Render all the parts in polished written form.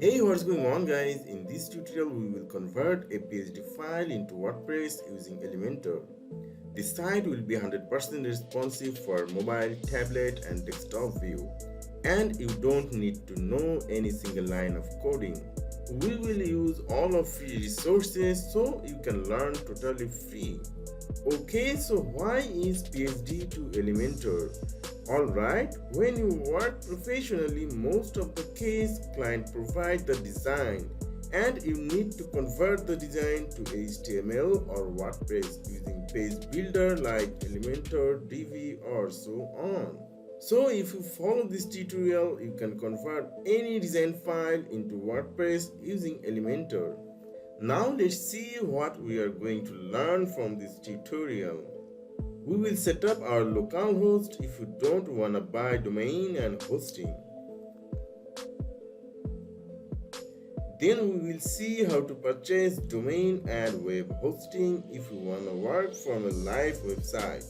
Hey, what's going on guys? In this tutorial we will convert a PSD file into WordPress using Elementor. The site will be 100% responsive for mobile, tablet and desktop view. And you don't need to know any single line of coding. We will use all of free resources so you can learn totally free. Okay, so why is PSD to Elementor? Alright, when you work professionally, most of the case client provide the design and you need to convert the design to HTML or WordPress using page builder like Elementor, Divi or so on. So if you follow this tutorial, you can convert any design file into WordPress using Elementor. Now let's see what we are going to learn from this tutorial. We will set up our localhost if you don't want to buy domain and hosting. Then we will see how to purchase domain and web hosting if you want to work from a live website.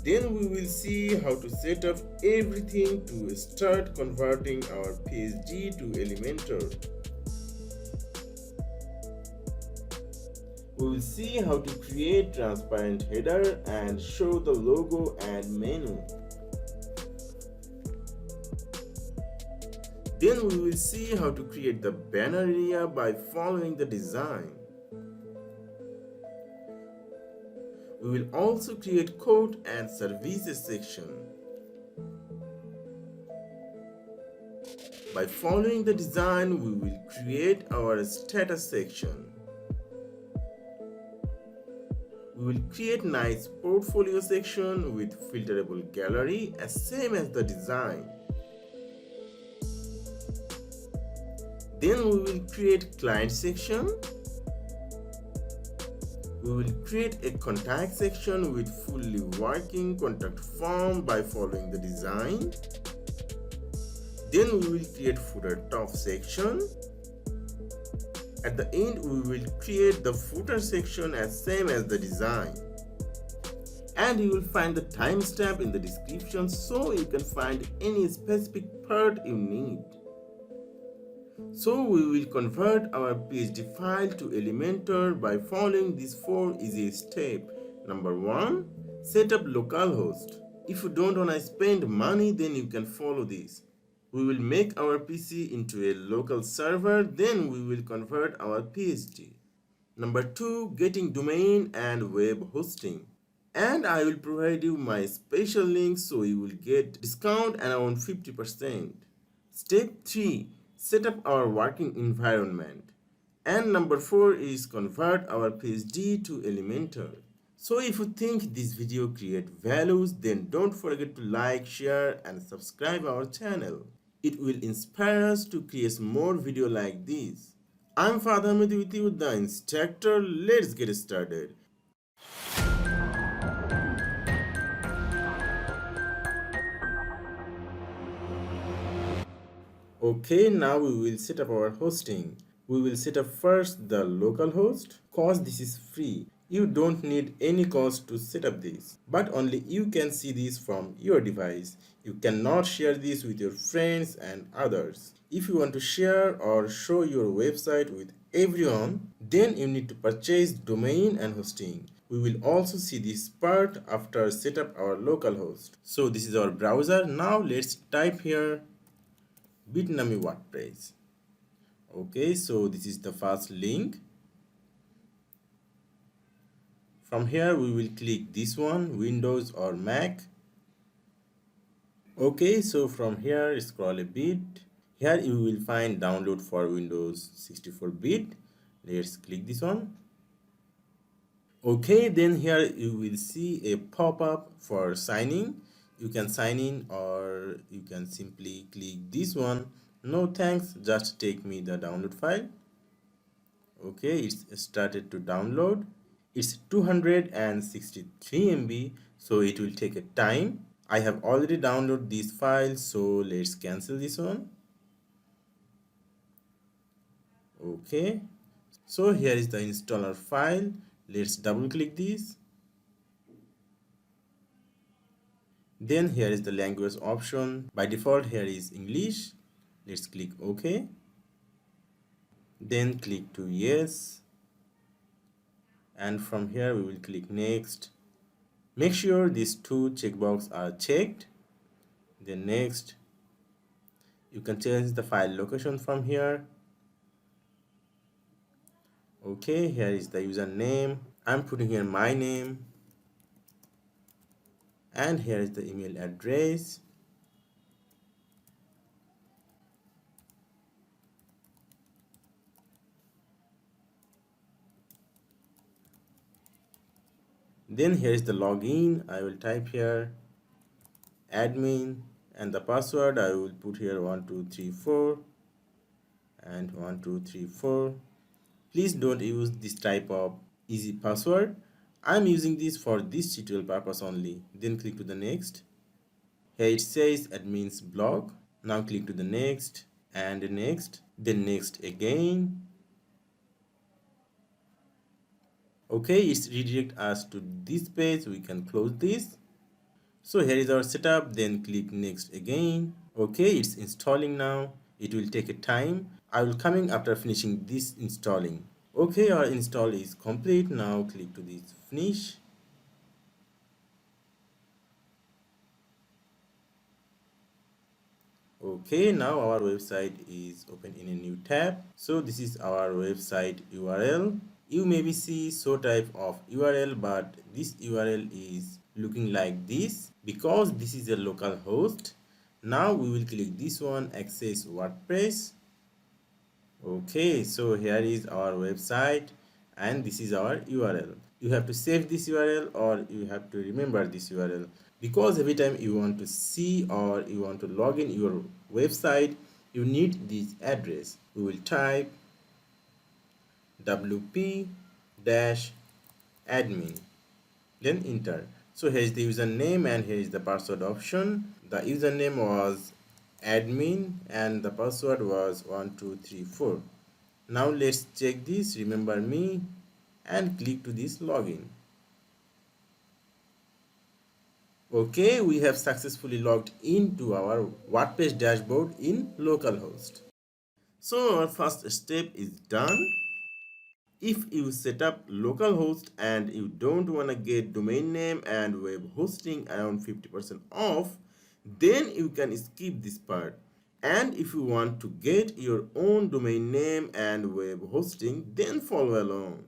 Then we will see how to set up everything to start converting our PSD to Elementor. We will see how to create transparent header and show the logo and menu. Then we will see how to create the banner area by following the design. We will also create code and services section. By following the design, we will create our status section. We will create nice portfolio section with filterable gallery as same as the design. Then we will create client section. We will create a contact section with fully working contact form by following the design. Then we will create footer top section. At the end, we will create the footer section as same as the design. And you will find the timestamp in the description so you can find any specific part you need. So we will convert our PSD file to Elementor by following these 4 easy steps. Number 1. Set up localhost. If you don't want to spend money, then you can follow this. We will make our PC into a local server, then we will convert our PSD. Number 2. Getting domain and web hosting. And I will provide you my special link so you will get discount around 50%. Step 3. Set up our working environment. And number 4 is convert our PSD to Elementor. So if you think this video create values, then don't forget to like, share and subscribe our channel. It will inspire us to create more video like this. I'm Father Ahmed with you, the instructor. Let's get started. Okay, now we will set up our hosting. We will set up first the local host. Cause this is free. You don't need any cost to set up this, but only you can see this from your device. You cannot share this with your friends and others. If you want to share or show your website with everyone, then you need to purchase domain and hosting. We will also see this part after set up our local host. So this is our browser. Now let's type here Bitnami WordPress. Okay, so this is the first link. From here we will click this one, Windows or Mac. Okay, so from here scroll a bit. Here you will find download for Windows 64-bit. Let's click this one. Okay, then here you will see a pop-up for signing. You can sign in or you can simply click this one. No thanks, just take me the download file. Okay, it's started to download. It's 263 MB, so it will take a time. I have already downloaded this file, so let's cancel this one. Okay, so here is the installer file. Let's double click this. Then here is the language option. By default here is English. Let's click OK. Then click to yes, and from here we will click next. Make sure these two checkboxes are checked. Then next, you can change the file location from here. Okay, here is the username. I'm putting here my name, and here is the email address. Then here is the login. I will type here admin, and the password I will put here 1234 and 1234. Please don't use this type of easy password. I'm using this for this tutorial purpose only. Then click to the next. Here it says admin's blog. Now click to the next and next, then next again. Okay, it's redirect us to this page. We can close this. So here is our setup, then click next again. Okay, it's installing now. It will take a time. I will coming after finishing this installing. Okay, our install is complete. Now click to this finish. Okay, now our website is open in a new tab. So this is our website URL. You maybe see so type of URL, but this URL is looking like this because this is a local host. Now we will click this one, access WordPress. Okay, so here is our website and this is our URL. You have to save this URL or you have to remember this URL, because every time you want to see or you want to log in your website, you need this address. We will type wp-admin, then enter. So here is the username and here is the password option. The username was admin and the password was 1234. Now let's check this, remember me, and click to this login. Okay, we have successfully logged into our WordPress dashboard in localhost. So our first step is done. If you set up localhost and you don't want to get domain name and web hosting around 50% off, then you can skip this part. And if you want to get your own domain name and web hosting, then follow along.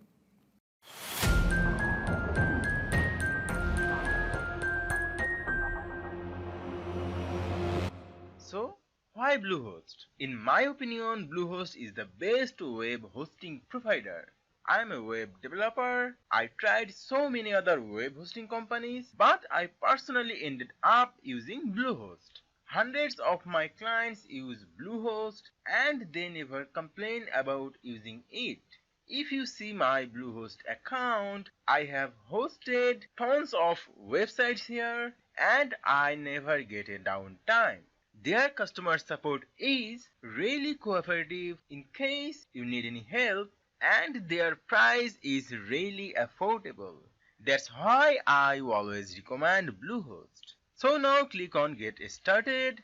So, why Bluehost? In my opinion, Bluehost is the best web hosting provider. I'm a web developer. I tried so many other web hosting companies, but I personally ended up using Bluehost. Hundreds of my clients use Bluehost and they never complain about using it. If you see my Bluehost account, I have hosted tons of websites here and I never get a downtime. Their customer support is really cooperative in case you need any help, and their price is really affordable. That's why I always recommend Bluehost. So now click on Get Started.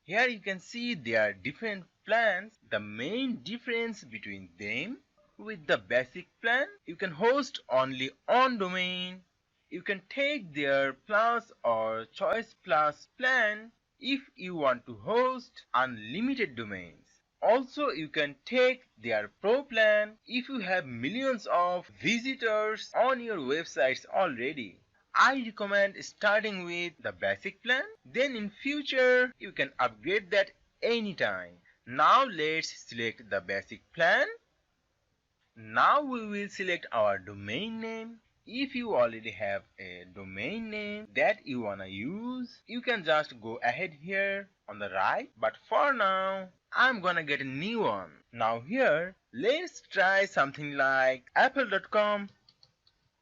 Here you can see there are different plans. The main difference between them: with the basic plan, you can host only on domain. You can take their plus or choice plus plan if you want to host unlimited domains. Also, you can take their pro plan if you have millions of visitors on your websites already. I recommend starting with the basic plan, then in future you can upgrade that anytime. Now let's select the basic plan. Now we will select our domain name. If you already have a domain name that you wanna use, you can just go ahead here on the right. But for now, I'm gonna get a new one. Now here, let's try something like apple.com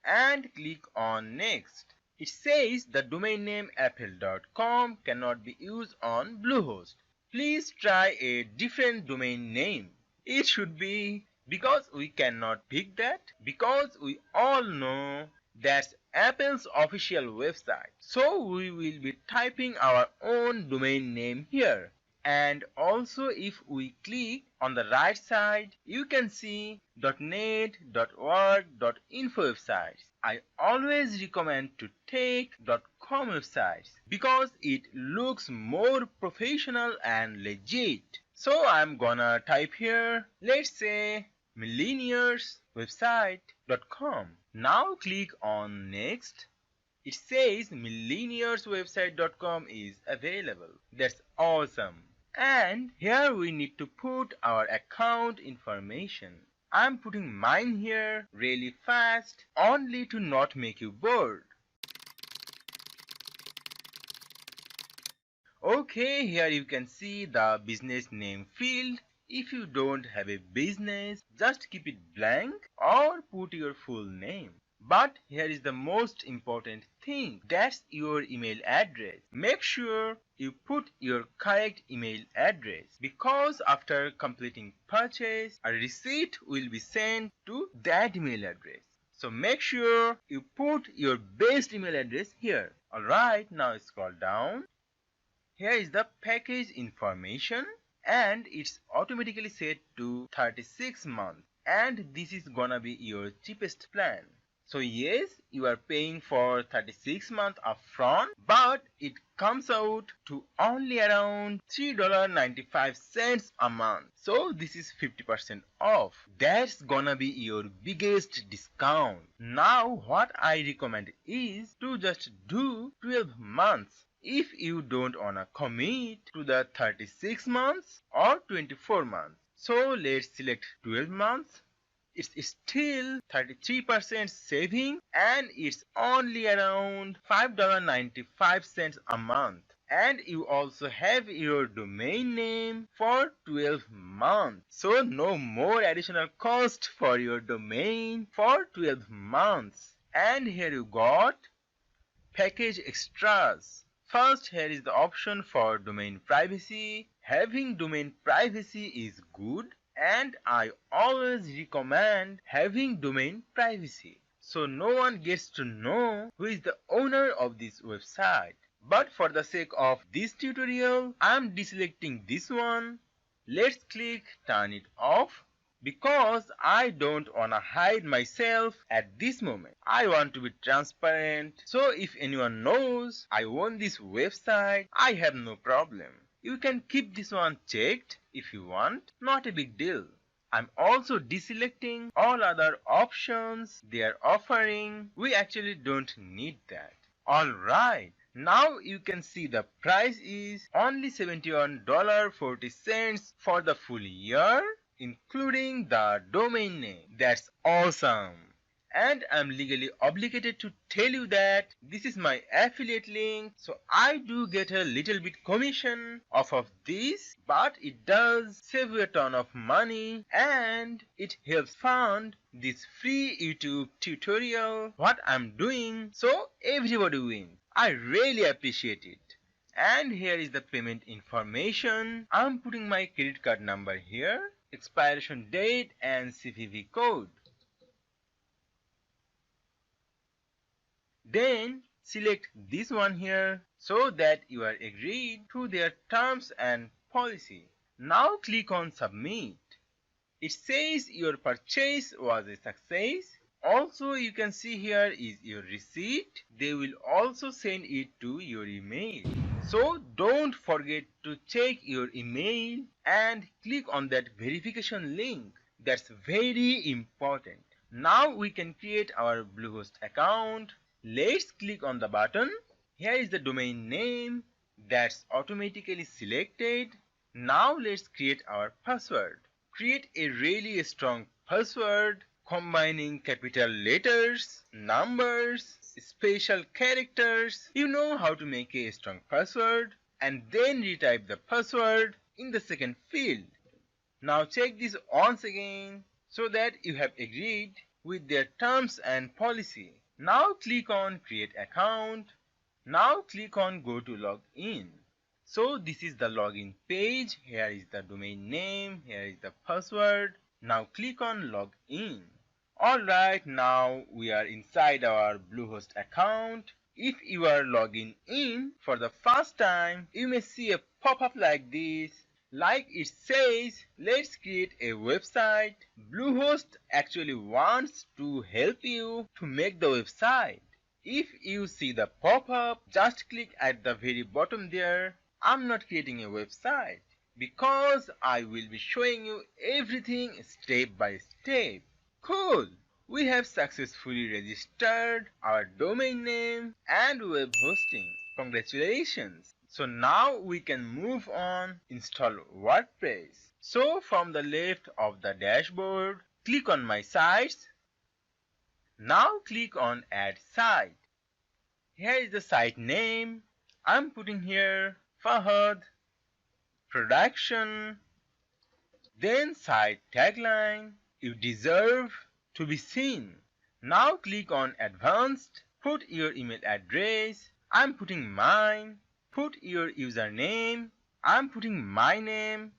and click on next. It says the domain name apple.com cannot be used on Bluehost. Please try a different domain name. It should be, because we cannot pick that, because we all know That's Apple's official website. So we will be typing our own domain name here. And also if we click on the right side, you can see .net, .org, .info websites. I always recommend to take .com websites because it looks more professional and legit. So I'm gonna type here, let's say millionaireswebsite.com. Now click on next. It says millionaireswebsite.com is available. That's awesome. And here we need to put our account information. I'm putting mine here really fast only to not make you bored. Okay, here you can see the business name field. If you don't have a business, just keep it blank or put your full name. But here is the most important thing, that's your email address. Make sure you put your correct email address because after completing purchase, a receipt will be sent to that email address. So make sure you put your best email address here. Alright, now scroll down. Here is the package information and it's automatically set to 36 months and this is gonna be your cheapest plan. So yes, you are paying for 36 months upfront, but it comes out to only around $3.95 a month. So this is 50% off. That's gonna be your biggest discount. Now what I recommend is to just do 12 months. If you don't wanna commit to the 36 months or 24 months. So let's select 12 months. It's still 33% saving and it's only around $5.95 a month. And you also have your domain name for 12 months. So no more additional cost for your domain for 12 months. And here you got package extras. First, here is the option for domain privacy. Having domain privacy is good and I always recommend having domain privacy. So no one gets to know who is the owner of this website. But for the sake of this tutorial, I am deselecting this one. Let's click turn it off. Because I don't wanna hide myself at this moment. I want to be transparent. So if anyone knows I own this website, I have no problem. You can keep this one checked if you want, not a big deal. I'm also deselecting all other options they are offering. We actually don't need that. Alright, now you can see the price is only $71.40 for the full year, including the domain name. That's awesome. And I'm legally obligated to tell you that this is my affiliate link, so I do get a little bit commission off of this, but it does save you a ton of money and it helps fund this free YouTube tutorial, what I'm doing, so everybody wins. I really appreciate it. And here is the payment information. I'm putting my credit card number here, expiration date and CVV code. Then select this one here so that you are agreed to their terms and policy. Now click on submit. It says your purchase was a success. Also you can see here is your receipt. They will also send it to your email. So don't forget to check your email and click on that verification link. That's very important. Now we can create our Bluehost account. Let's click on the button. Here is the domain name that's automatically selected. Now let's create our password. Create a really strong password combining capital letters, numbers, special characters. You know how to make a strong password and then retype the password in the second field. Now check this once again so that you have agreed with their terms and policy. Now click on create account. Now click on go to log in. So this is the login page. Here is the domain name. Here is the password. Now click on log in. Alright, now we are inside our Bluehost account. If you are logging in for the first time, you may see a pop-up like this. Like it says, let's create a website. Bluehost actually wants to help you to make the website. If you see the pop-up, just click at the very bottom there. I'm not creating a website because I will be showing you everything step by step. Cool! We have successfully registered our domain name and web hosting. Congratulations! So now we can move on, install WordPress. So from the left of the dashboard, click on My Sites. Now click on Add Site. Here is the site name. I'm putting here Fahad Production. Then site tagline. You deserve to be seen. Now click on Advanced. Put your email address. I'm putting mine. Put your username. I'm putting my name,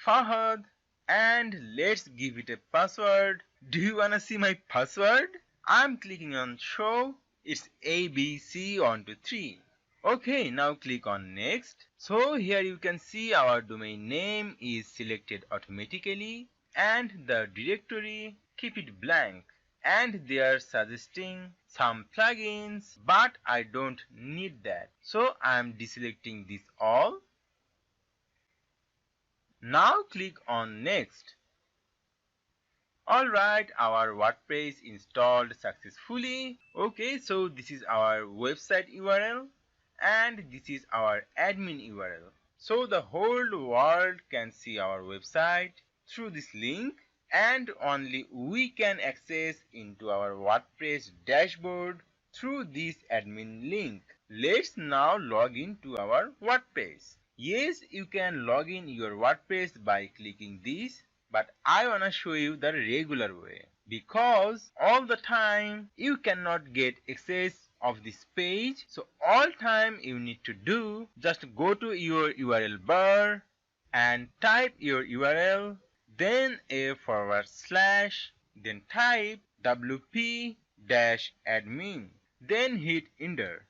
Fahad. And let's give it a password. Do you wanna see my password? I'm clicking on Show. It's ABC123. Okay, now click on Next. So here you can see our domain name is selected automatically and the directory, keep it blank. And they are suggesting some plugins, but I don't need that. So I am deselecting this all. Now click on Next. Alright, our WordPress installed successfully. Okay, so this is our website URL and this is our admin URL. So the whole world can see our website through this link and only we can access into our WordPress dashboard through this admin link. Let's now log into our WordPress. Yes, you can log in your WordPress by clicking this, but I wanna show you the regular way because all the time you cannot get access of this page. So all time you need to do, just go to your URL bar and type your URL, then /, then type wp-admin, then hit enter.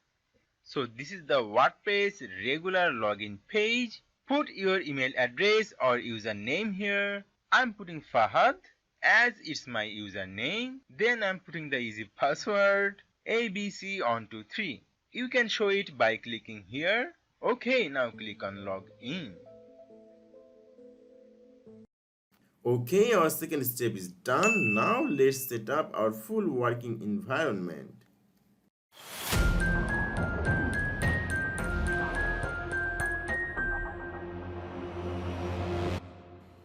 So this is the WordPress regular login page. Put your email address or username here. I'm putting Fahad as it's my username. Then I'm putting the easy password ABC123. You can show it by clicking here. Okay, now click on login. Okay, our second step is done. Now let's set up our full working environment.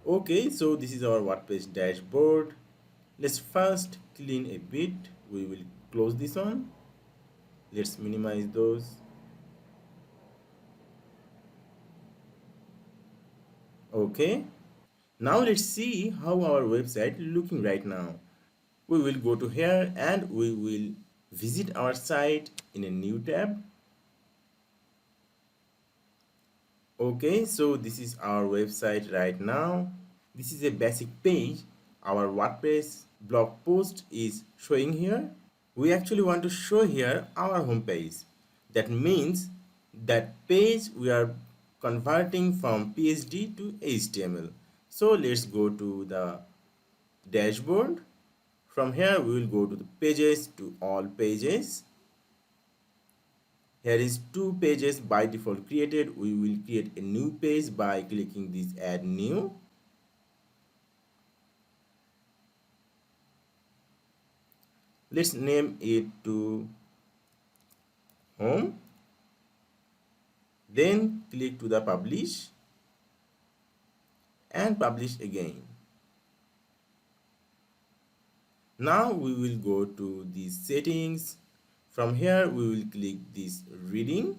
Okay, so this is our WordPress dashboard. Let's first clean a bit. We will close this one. Let's minimize those. Okay, now let's see how our website looking right now. We will go to here and we will visit our site in a new tab. Okay, so this is our website right now. This is a basic page. Our WordPress blog post is showing here. We actually want to show here our home page. That means that page we are converting from PSD to HTML. So let's go to the dashboard. From here we will go to the pages to all pages. Here is two pages by default created. We will create a new page by clicking this add new. Let's name it to home. Then click to the publish and publish again. Now we will go to the settings. From here we will click this reading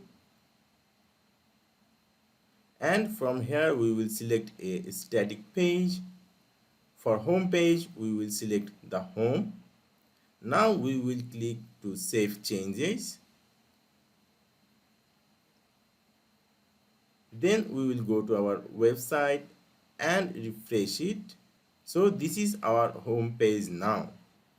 and from here we will select a static page. For home page we will select the home. Now we will click to save changes. Then we will go to our website and refresh it. So this is our home page now.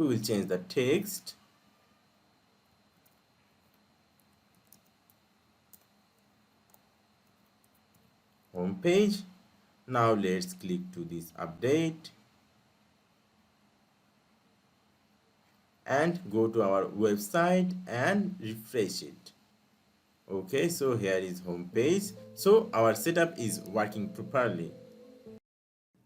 We will change the text. Home page. Now let's click to this update and go to our website and refresh it. Okay, so here is home page. So our setup is working properly.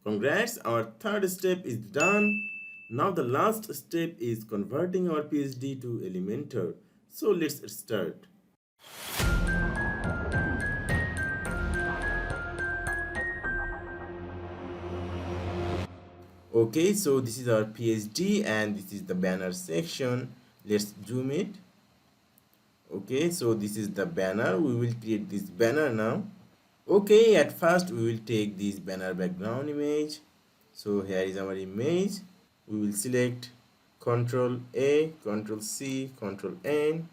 Congrats, our third step is done. Now the last step is converting our PSD to Elementor. So let's start. Okay, so this is our PSD and this is the banner section. Let's zoom it. Okay, so this is the banner. We will create this banner now. Okay, at first we will take this banner background image. So here is our image. We will select Ctrl A, Ctrl C, Ctrl N,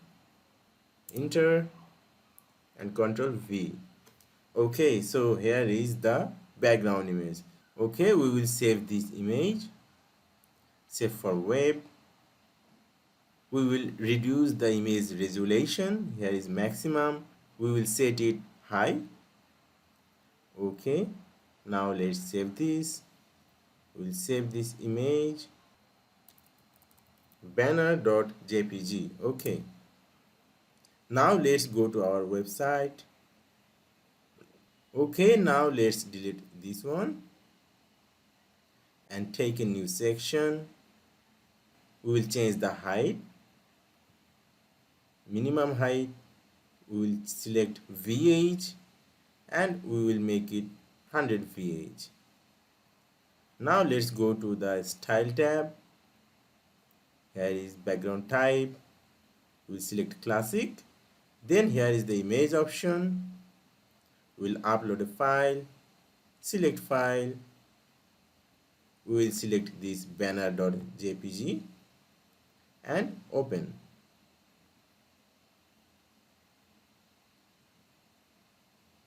enter, and Ctrl V. Okay, so here is the background image. Okay, we will save this image, save for web. We will reduce the image resolution. Here is maximum. We will set it high. Okay, now let's save this. We'll save this image, banner.jpg. Okay, now let's go to our website. Okay, now let's delete this one and take a new section. We will change the height, minimum height. We will select VH and we will make it 100 VH. Now let's go to the style tab. Here is background type. We'll select classic. Then here is the image option. We'll upload a file, select file. We will select this banner.jpg and open.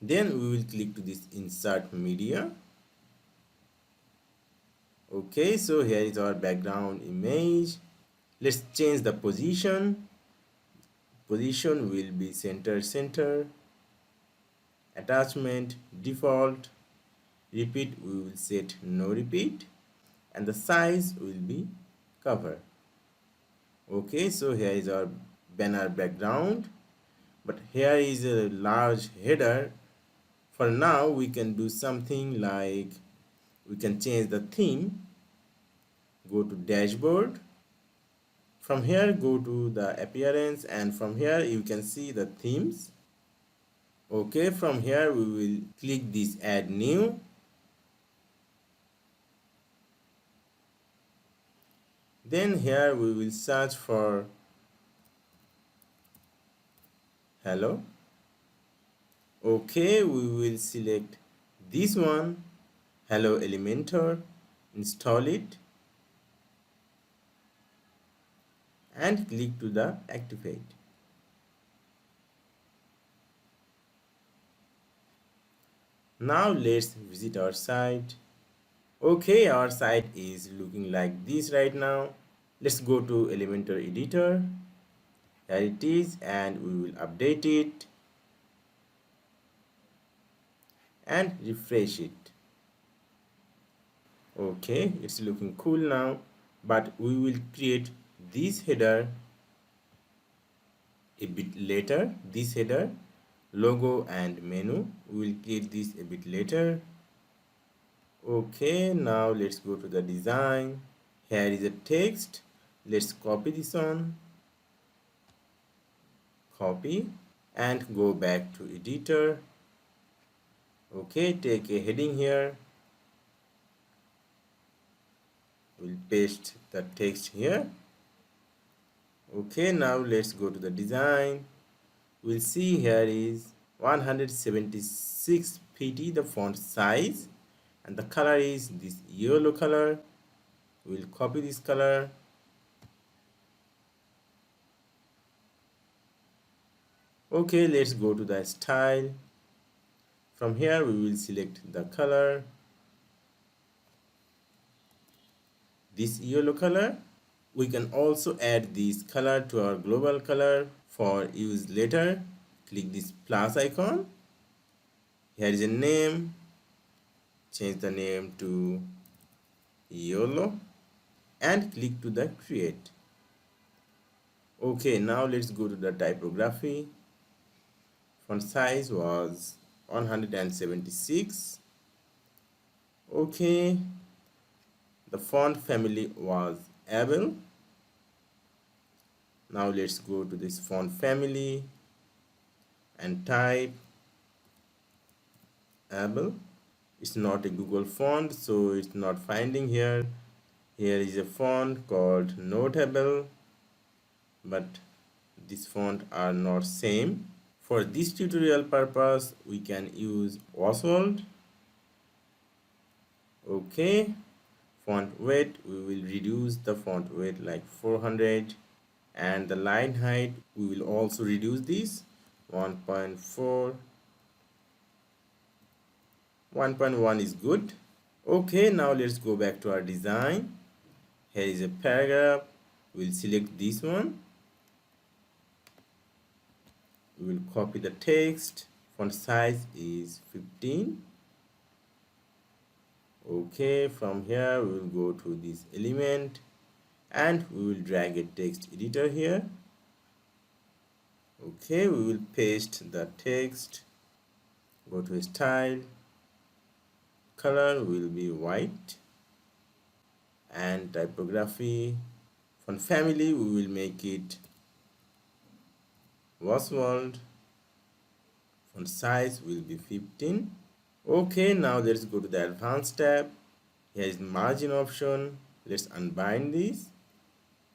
Then we will click to this insert media. Okay, so here is our background image. Let's change the position. Position will be center. Attachment default. Repeat we will set no repeat, and the size will be cover. Okay, so here is our banner background, but here is a large header. For now we can do something like we can change the theme. Go to dashboard. From here go to the appearance, and from here you can see the themes. Okay, from here we will click this add new. Then here we will search for hello. Okay, we will select this one, hello Elementor, install it and click to the activate. Now let's visit our site. Okay, our site is looking like this right now. Let's go to Elementor editor. Here it is, and we will update it and refresh it. Okay, it's looking cool now, but we will create this header a bit later. This header, logo and menu, we will create this a bit later. Okay, now let's go to the design. Here is a text. Let's copy this one, copy, and go back to editor. Okay, take a heading here. We'll paste the text here. Okay, now let's go to the design. We'll see here is 176 pt the font size, and the color is this yellow color. We'll copy this color. Okay, let's go to the style. From here we will select the color, this yellow color, We can also add this color to our global color for use later. Click this plus icon. Here is a name. Change the name to YOLO and click to the create. Okay, now let's go to the typography. Font size was 176. Okay, the font family was Able. Now let's go to this font family and type Able. It's not a Google font, so it's not finding here. Here is a font called Notable, but these font are not same. For this tutorial purpose, we can use Oswald. Okay, font weight, we will reduce the font weight like 400, and the line height, we will also reduce this 1.4. 1.1 is good. Okay, now let's go back to our design. Here is a paragraph. We'll select this one. We will copy the text. Font size is 15. Okay, from here we will go to this element and we will drag a text editor here. Okay, we will paste the text. Go to style. Color will be white. And typography. Font family, we will make it Oswald. Font size will be 15. Okay, now let's go to the advanced tab. Here is margin option. Let's unbind this.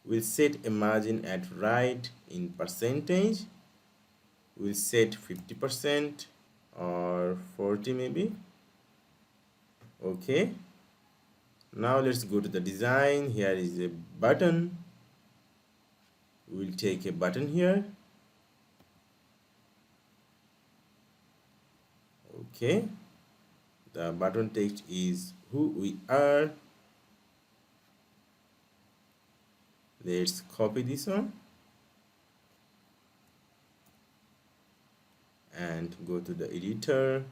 We'll set a margin at right in percentage. We'll set 50% or 40 maybe. Okay. Now let's go to the design. Here is a button. We'll take a button here. Okay. The button text is who we are. Let's copy this one and go to the editor.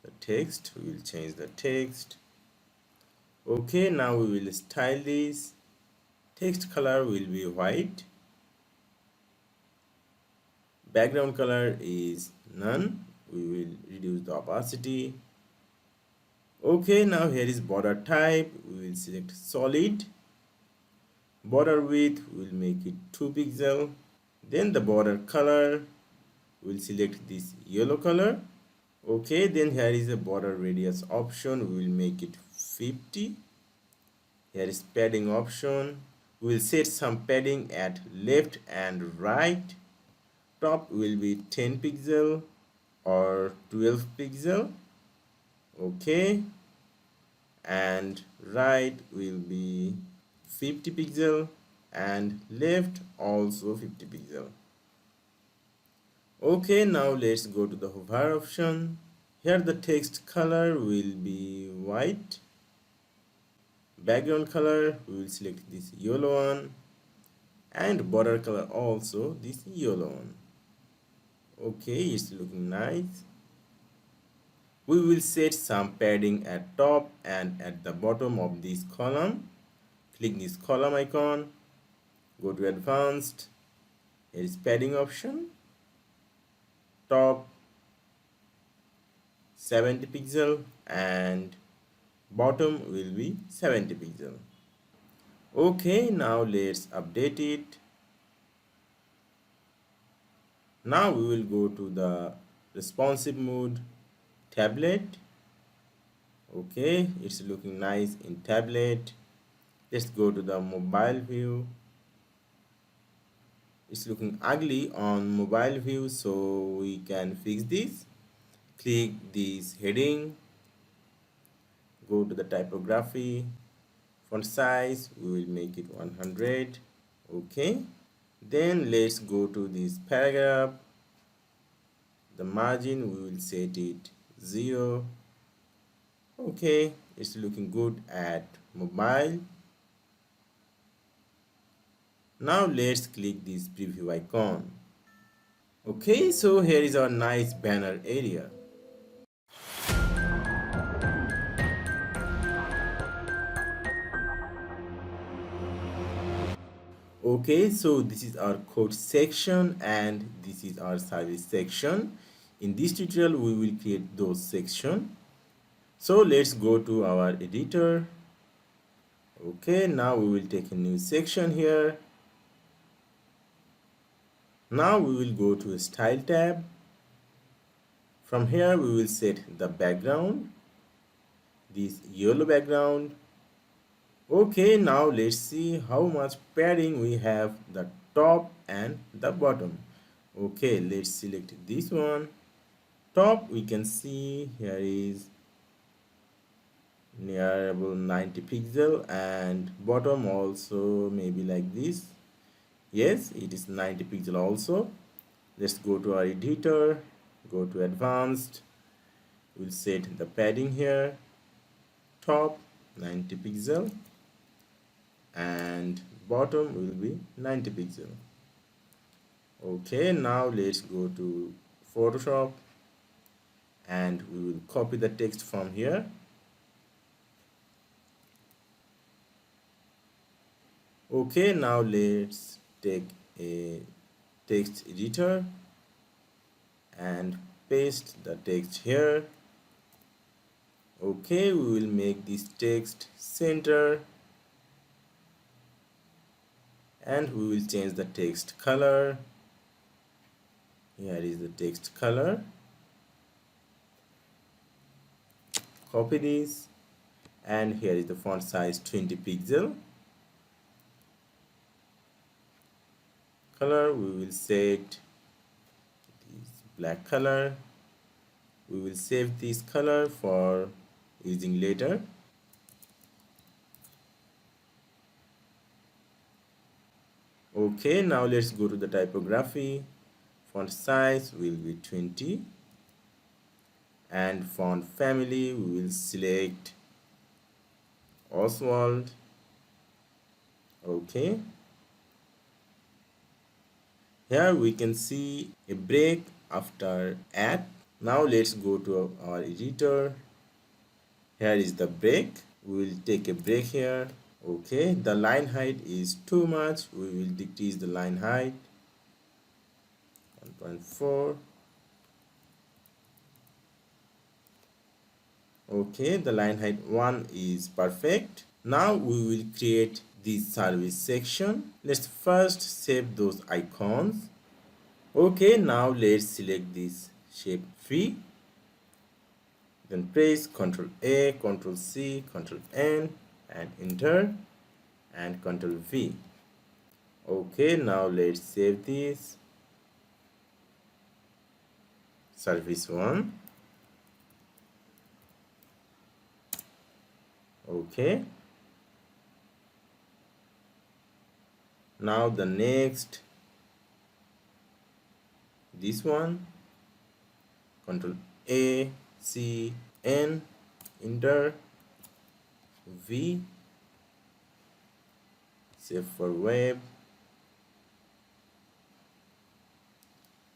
The text, we will change the text. Okay, now we will style this. Text color will be white. Background color is none. We will reduce the opacity. Okay, now here is border type. We will select solid. Border width, we will make it 2 pixel. Then the border color, we'll select this yellow color. Okay, then here is a border radius option. We will make it 50. Here is padding option. We will set some padding at left and right. Top will be 10 pixel or 12 pixel. Okay, and right will be 50 pixel and left also 50 pixel. Okay, now let's go to the hover option. Here the text color will be white. Background color, we will select this yellow one, and border color also this yellow one. Okay, it's looking nice. We will set some padding at top and at the bottom of this column. Click this column icon, go to advanced. Here is padding option. Top 70 pixel and bottom will be 70 pixel. Okay, now let's update it. Now we will go to the responsive mode tablet. Okay, it's looking nice in tablet. Let's go to the mobile view. It's looking ugly on mobile view, so we can fix this. Click this heading, go to the typography, font size, we will make it 100. Okay, then let's go to this paragraph. The margin, we will set it 0. Okay, it's looking good at mobile. Now let's click this preview icon. Okay, so here is our nice banner area. Okay, so this is our code section and this is our service section. In this tutorial we will create those sections. So let's go to our editor. Okay, now we will take a new section here. Now we will go to style tab. From here we will set the background, this yellow background. Okay, now let's see how much padding we have the top and the bottom. Okay, let's select this one. Top we can see here is near about 90 pixel and bottom also maybe like this. Yes, it is 90 pixel also. Let's go to our editor, go to advanced. We'll set the padding here, top 90 pixel and bottom will be 90 pixel. Okay, now let's go to Photoshop and we will copy the text from here. Okay, now let's take a text editor and paste the text here. Okay, we will make this text center and we will change the text color. Here is the text color. Copy this and here is the font size 20 pixel. Color we will set this black color. We will save this color for using later. Okay, now let's go to the typography. Font size will be 20 and font family we will select Oswald. Okay, here we can see a break after at. Now let's go to our editor. Here is the break. We will take a break here. Okay, the line height is too much. We will decrease the line height 1.4. Okay, the line height 1 is perfect. Now we will create this service section. Let's first save those icons. Okay, now let's select this shape tree. Then press Ctrl A, Ctrl C, Ctrl N and enter and Ctrl V. Okay, now let's save this. Service 1. Okay. Now the next, this one, Ctrl A, C, N, enter, V, save for web,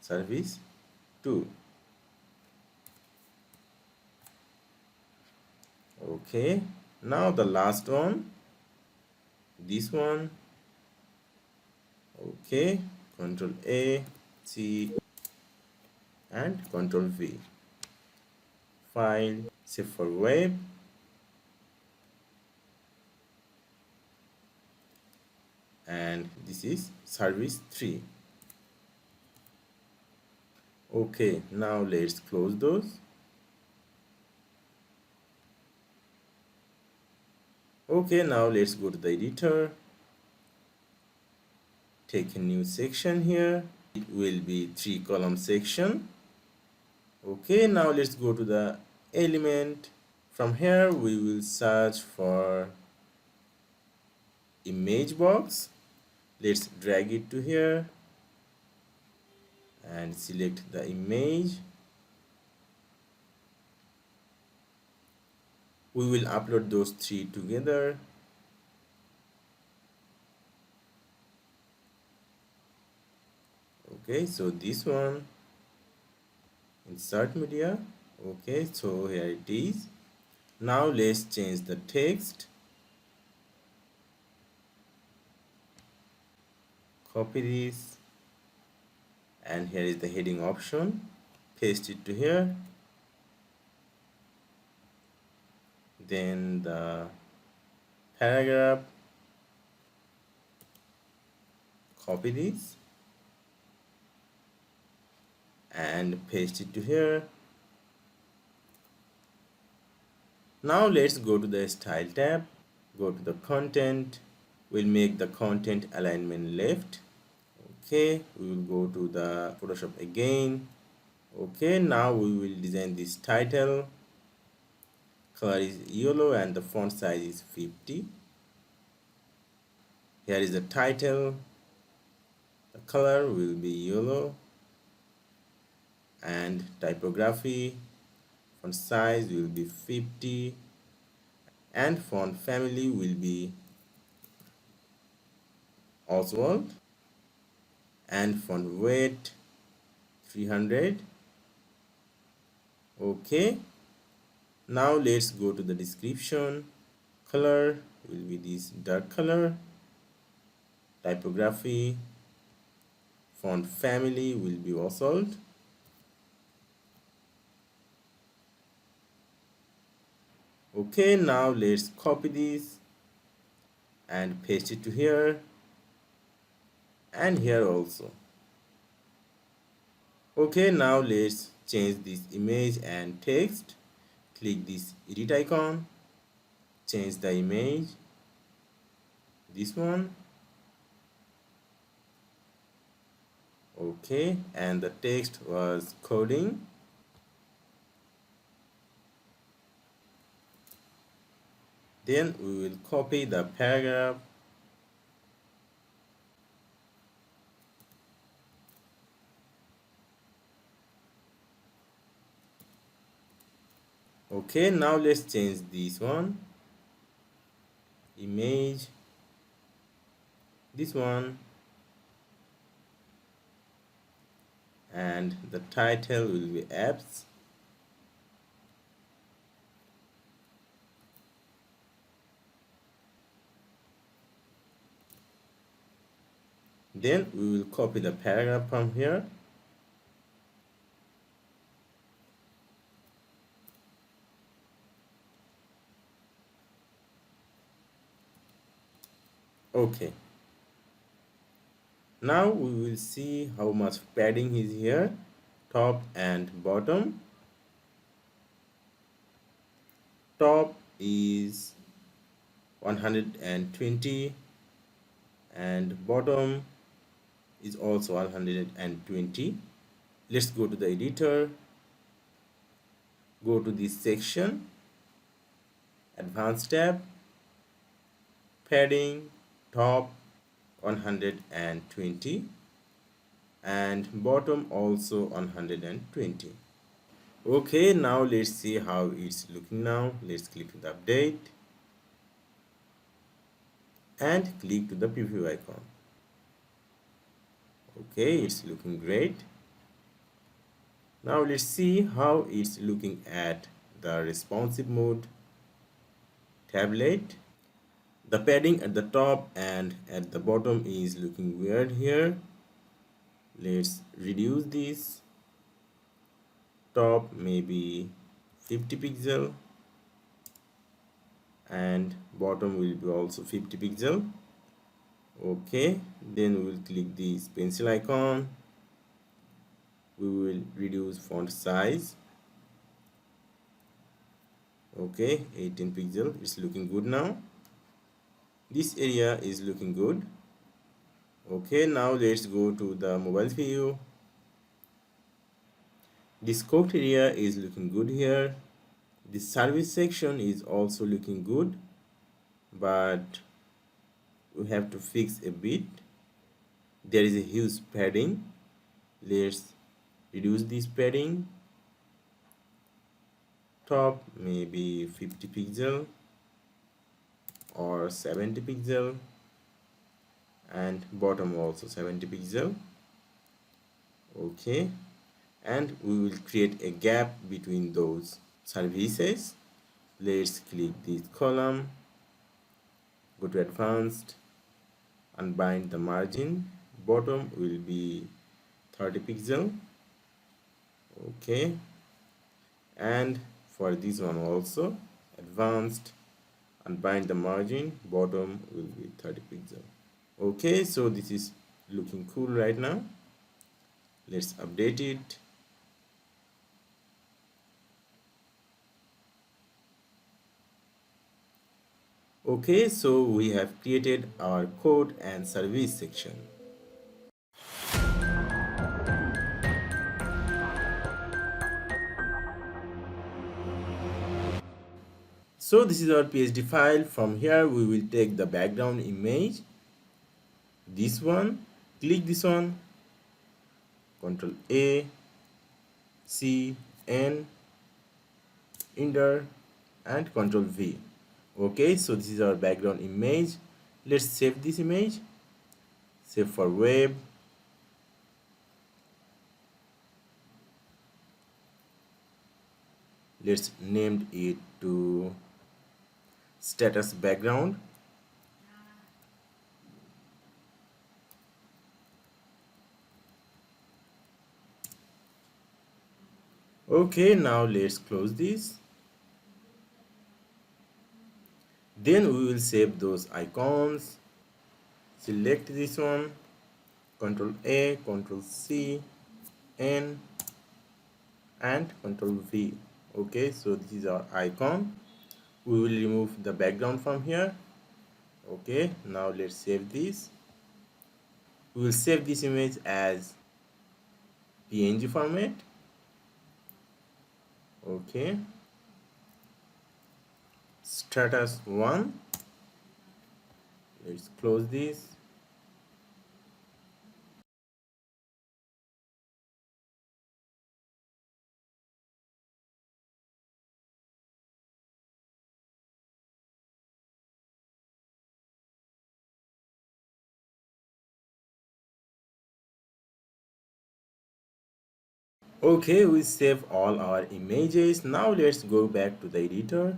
service 2. Okay, now the last one, this one. Okay, Ctrl A, C and Ctrl V. File, save for web. And this is service 3. Okay, now let's close those. Okay, now let's go to the editor. Take a new section here. It will be 3-column section. Okay, now let's go to the element. From here we will search for image box. Let's drag it to here and select the image. We will upload those 3 together. Okay, so this one, insert media. Okay, so here it is. Now let's change the text. Copy this, and here is the heading option. Paste it to here. Then the paragraph. Copy this and paste it to here. Now let's go to the style tab. Go to the content. We'll make the content alignment left. Okay, we will go to the Photoshop again. Okay, now we will design this title. Color is yellow and the font size is 50. Here is the title. The color will be yellow, and typography font size will be 50, and font family will be Oswald, and font weight 300. Okay, now let's go to the description. Color will be this dark color. Typography font family will be Oswald. Okay, now let's copy this and paste it to here and here also. Okay, now let's change this image and text. Click this edit icon, change the image, this one. Okay, and the text was coding. Then we will copy the paragraph. Okay, now let's change this one, image, this one, and the title will be apps. Then we will copy the paragraph from here. Okay, now we will see how much padding is here, top and bottom. Top is 120 and bottom is also 120. Let's go to the editor, go to this section, advanced tab, padding, top 120 and bottom also 120. Okay, now let's see how it's looking now. Let's click to the update and click to the preview icon. Okay, it's looking great. Now let's see how it's looking at the responsive mode tablet. The padding at the top and at the bottom is looking weird here. Let's reduce this. Top maybe 50 pixel and bottom will be also 50 pixel. Okay, then we will click this pencil icon. We will reduce font size. Okay, 18 pixel. It's looking good now. This area is looking good. Okay, now let's go to the mobile view. This code area is looking good here. The service section is also looking good, but we have to fix a bit. There is a huge padding. Let's reduce this padding. Top maybe 50 pixel or 70 pixel and bottom also 70 pixel. Okay, and we will create a gap between those services. Let's click this column, go to advanced, unbind the margin. Bottom will be 30 pixel. Okay, and for this one also advanced, unbind the margin. Bottom will be 30 pixel. Okay, so this is looking cool right now. Let's update it. Okay, so we have created our code and service section. So this is our PSD file. From here we will take the background image, this one, click this one, Ctrl A, C, N, enter, and Ctrl V. Okay, so this is our background image. Let's save this image, save for web. Let's name it to status background. Okay, now let's close this. Then we will save those icons. Select this one, Ctrl A, Ctrl C, N, and Ctrl V. Okay, so this is our icon. We will remove the background from here. Okay, now let's save this. We will save this image as PNG format. Okay, status 1. Let's close this. Okay, we save all our images. Now let's go back to the editor.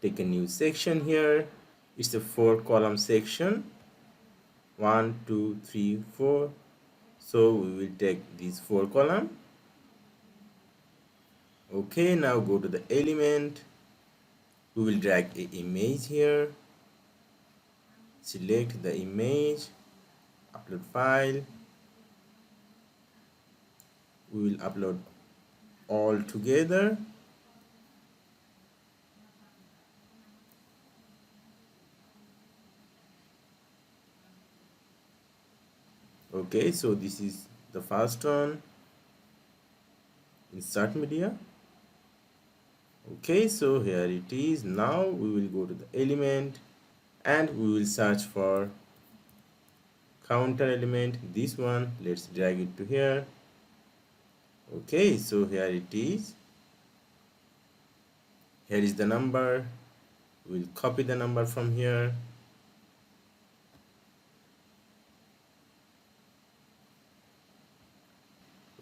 Take a new section here. It's a 4-column section. 1, 2, 3, 4. So we will take these 4 columns. Okay, now go to the element. We will drag an image here. Select the image, upload file. We will upload all together. Okay, so this is the first one. Insert media. Okay, so here it is. Now we will go to the element and we will search for counter element, this one. Let's drag it to here. Okay, so here it is. Here is the number. We'll copy the number from here.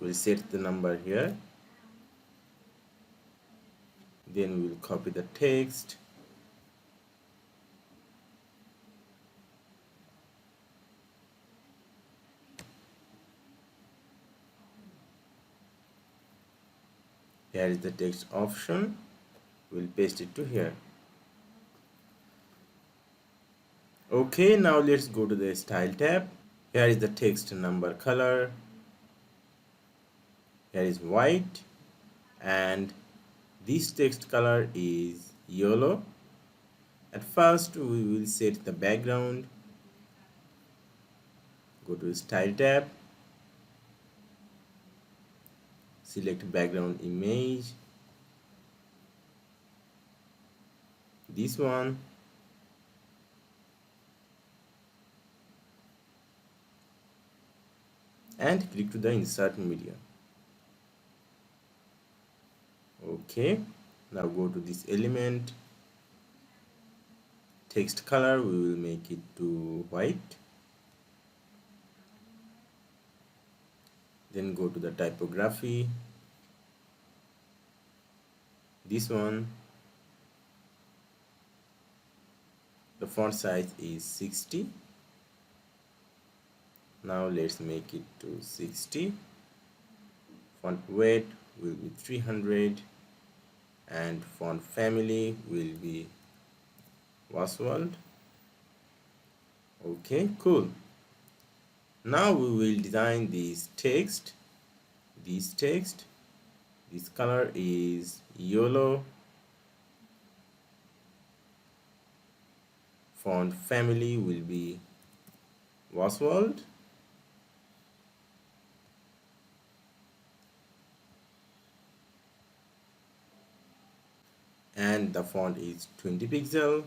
We'll set the number here. Then we'll copy the text. Here is the text option. We'll paste it to here. Okay, now let's go to the style tab. Here is the text number color. Here is white, and this text color is yellow. At first we will set the background. Go to style tab, select background image, this one, and click to the insert media. Okay, now go to this element, text color, we will make it to white. Here is the text option. We'll paste it to here. Okay, now let's go to the style tab. Here is the text number color. Here is white, and this text color is yellow. At first we will set the background. Go to style tab, select background image, this one, and click to the insert media. Okay, now go to this element, text color, we will make it to white. Then go to the typography, this one, the font size is 60. Now let's make it to 60. Font weight will be 300 and font family will be Oswald. Okay, cool. Now we will design this text. This color is yellow. Font family will be Oswald. And the font is 20 pixel.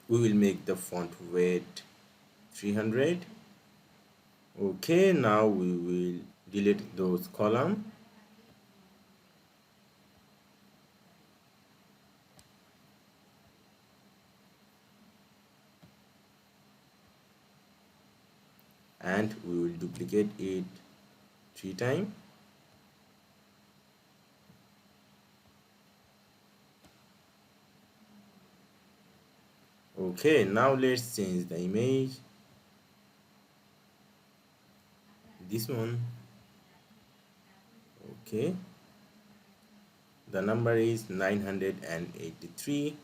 We will make the font weight 300. Okay, now we will delete those columns. And we will duplicate it 3 times. Okay, now let's change the image. This one. Okay, the number is 983.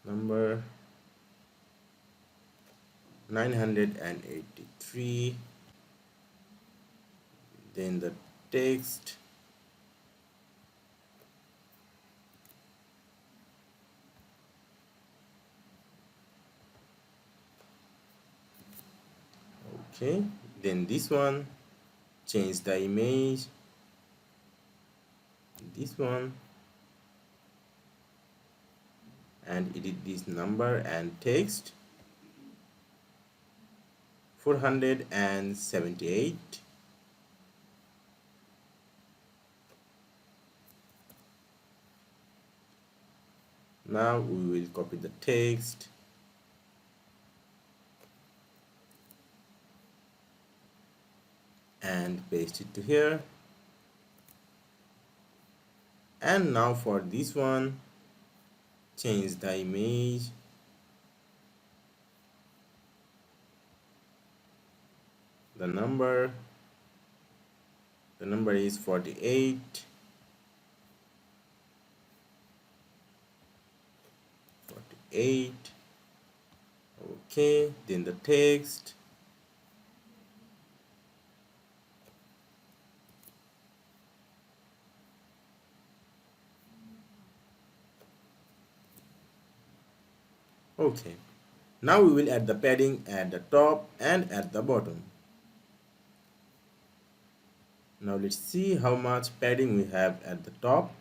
Number 983. Then the text. Okay, then this one, change the image, this one, and edit this number and text 478. Now we will copy the text and paste it to here. And now for this one, change the image, the number is 48. 48. Okay, then the text, okay. Now we will add the padding at the top and at the bottom. Now let's see how much padding we have at the top.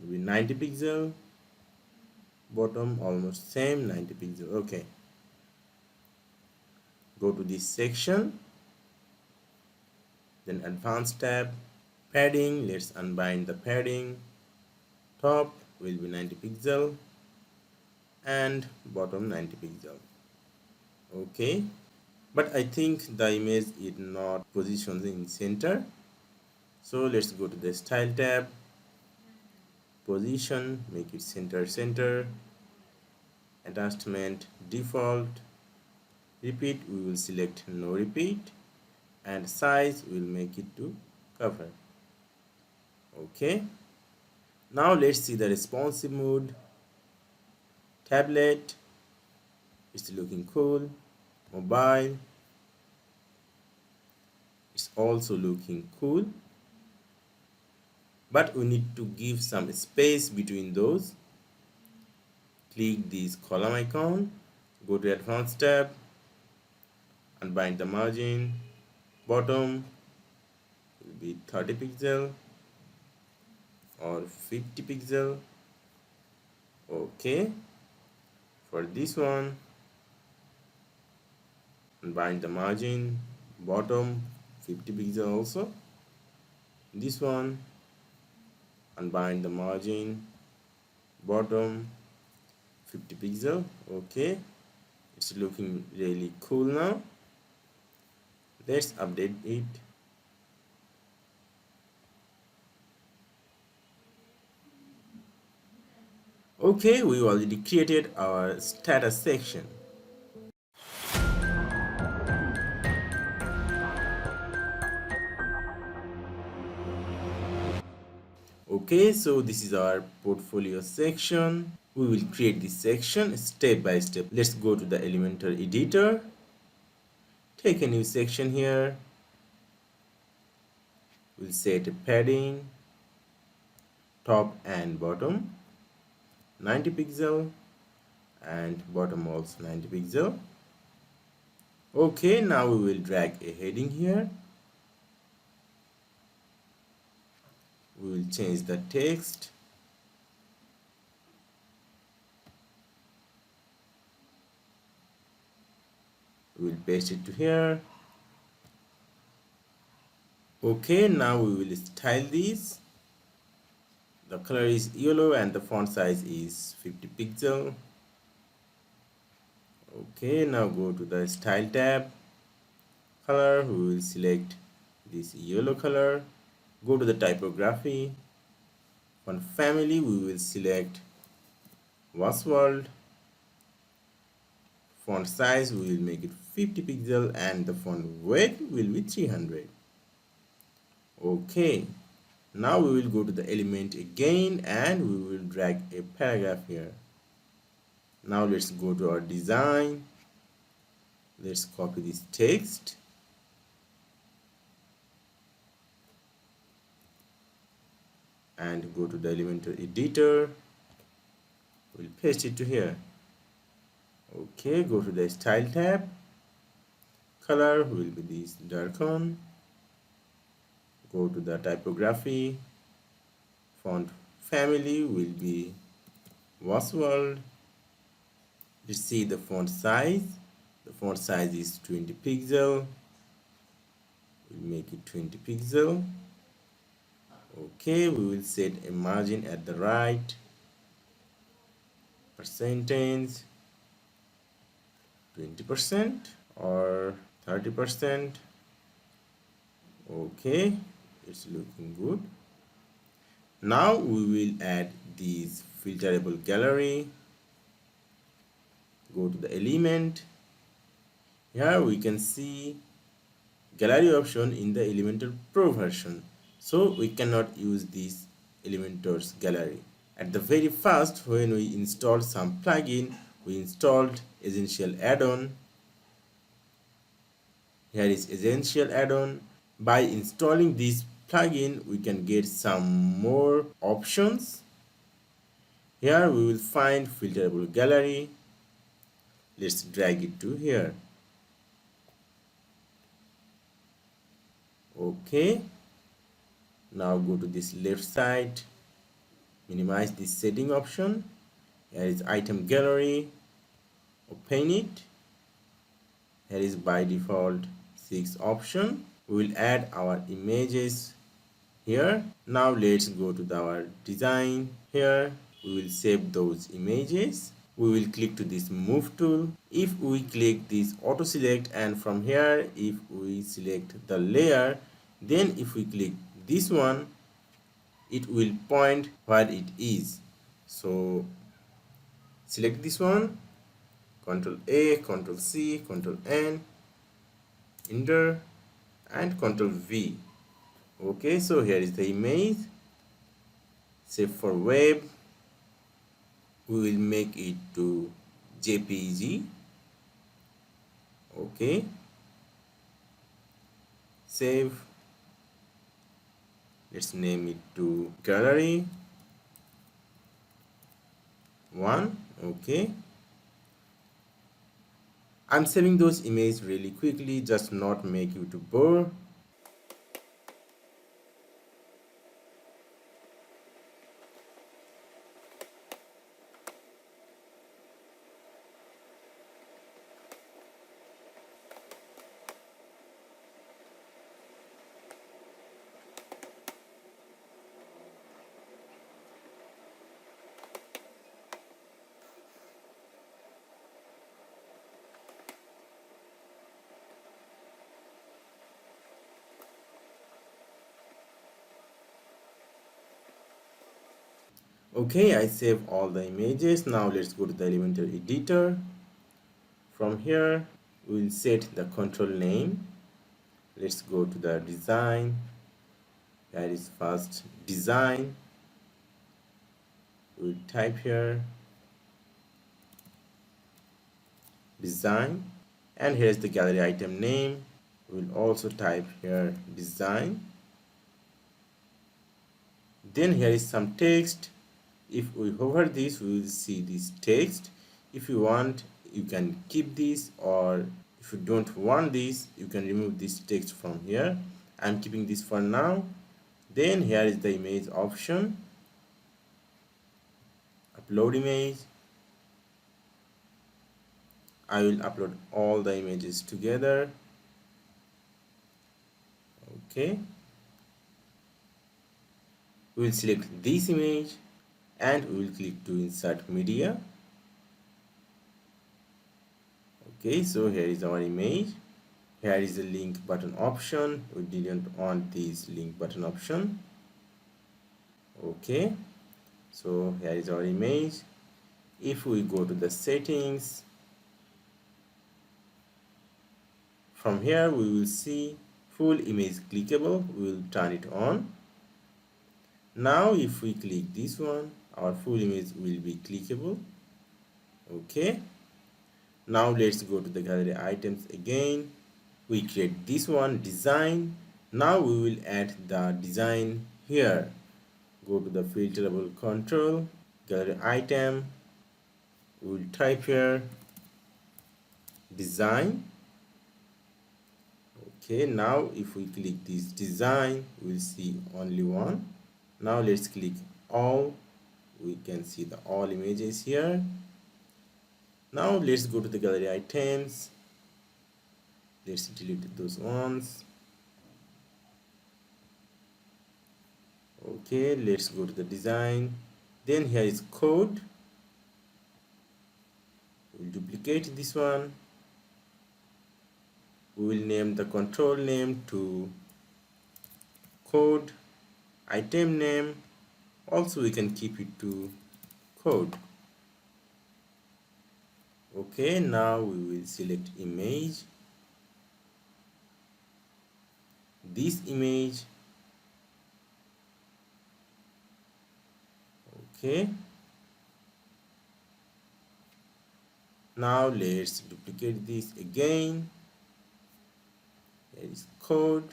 Maybe 90 pixel. Bottom almost same, 90 pixel. Okay. Go to this section. Then advanced tab. Padding. Let's unbind the padding. Top will be 90 pixel. And bottom 90 pixel. Okay. But I think the image is not positioned in center. So let's go to the style tab. Position, make it center. Adjustment default. Repeat, we will select no repeat, and size will make it to cover. Okay, now let's see the responsive mode. Tablet, it's looking cool. Mobile, it's also looking cool, but we need to give some space between those. Click this column icon, go to advanced tab, unbind the margin. Bottom will be 30 pixel or 50 pixel. Okay, for this one, unbind the margin. Bottom 50 pixel also. This one, unbind the margin. bottom 50 pixel. Okay, it's looking really cool now. Let's update it. Okay, we already created our status section. Okay, so this is our portfolio section. We will create this section step by step. Let's go to the Elementor editor. Take a new section here. We'll set a padding, top and bottom 90 pixel, and bottom also 90 pixel. Okay, now we will drag a heading here. We will change the text. We will paste it to here. Okay, now we will style this. The color is yellow and the font size is 50 pixel. Okay, now go to the style tab. Color, we will select this yellow color. Go to the typography. Font family, we will select World. Font size, we will make it 50 pixel and the font weight will be 300. Okay, now we will go to the element again and we will drag a paragraph here. Now let's go to our design. Let's copy this text. And go to the Elementor editor. We'll paste it to here. Okay, go to the style tab. Color will be this dark one. Go to the typography. Font family will be World. Let's see the font size. The font size is 20 pixel. We'll make it 20 pixel. Okay, we will set a margin at the right, percentage 20% or 30%. Okay, it's looking good. Now we will add this filterable gallery. Go to the element. Here we can see gallery option in the Elementor Pro version. So we cannot use this Elementor's gallery. At the very first, when we installed some plugin, we installed Essential add-on. Here is Essential add-on. By installing this plugin, we can get some more options. Here we will find filterable gallery. Let's drag it to here. Okay. Now go to this left side. Minimize this setting option. Here is item gallery. Open it. Here is by default 6 option. We will add our images here. Now let's go to our design. Here we will save those images. We will click to this move tool. If we click this auto select, and from here if we select the layer, then if we click this one, it will point where it is. So select this one, Ctrl A, Ctrl C, Ctrl N, enter, and Ctrl V. Okay, so here is the image. Save for web. We will make it to JPG. Okay, save. Let's name it to gallery 1. Okay, I'm saving those images really quickly, just not make you too bored. Okay, I save all the images. Now let's go to the Elementor editor. From here, we'll set the control name. Let's go to the design. That is first design. We'll type here design, and here's the gallery item name. We'll also type here design. Then here is some text. If we hover this, we will see this text. If you want, you can keep this, or if you don't want this, you can remove this text from here. I'm keeping this for now. Then here is the image option, upload image. I will upload all the images together. Okay, we will select this image and we will click to insert media. Okay, so here is our image. Here is the link button option. We didn't want this link button option. Okay, so here is our image. If we go to the settings, from here we will see full image clickable. We will turn it on. Now if we click this one, our full image will be clickable. Okay, now let's go to the gallery items again. We create this one design. Now we will add the design here. Go to the filterable control, gallery item. We will type here design. Okay, now if we click this design, we'll see only one. Now let's click all. We can see the all images here. Now let's go to the gallery items. Let's delete those ones. Okay, let's go to the design. Then here is code. We'll duplicate this one. We will name the control name to code, item name. Also we can keep it to code. Okay, now we will select image. This image. Okay, now let's duplicate this again. There is code.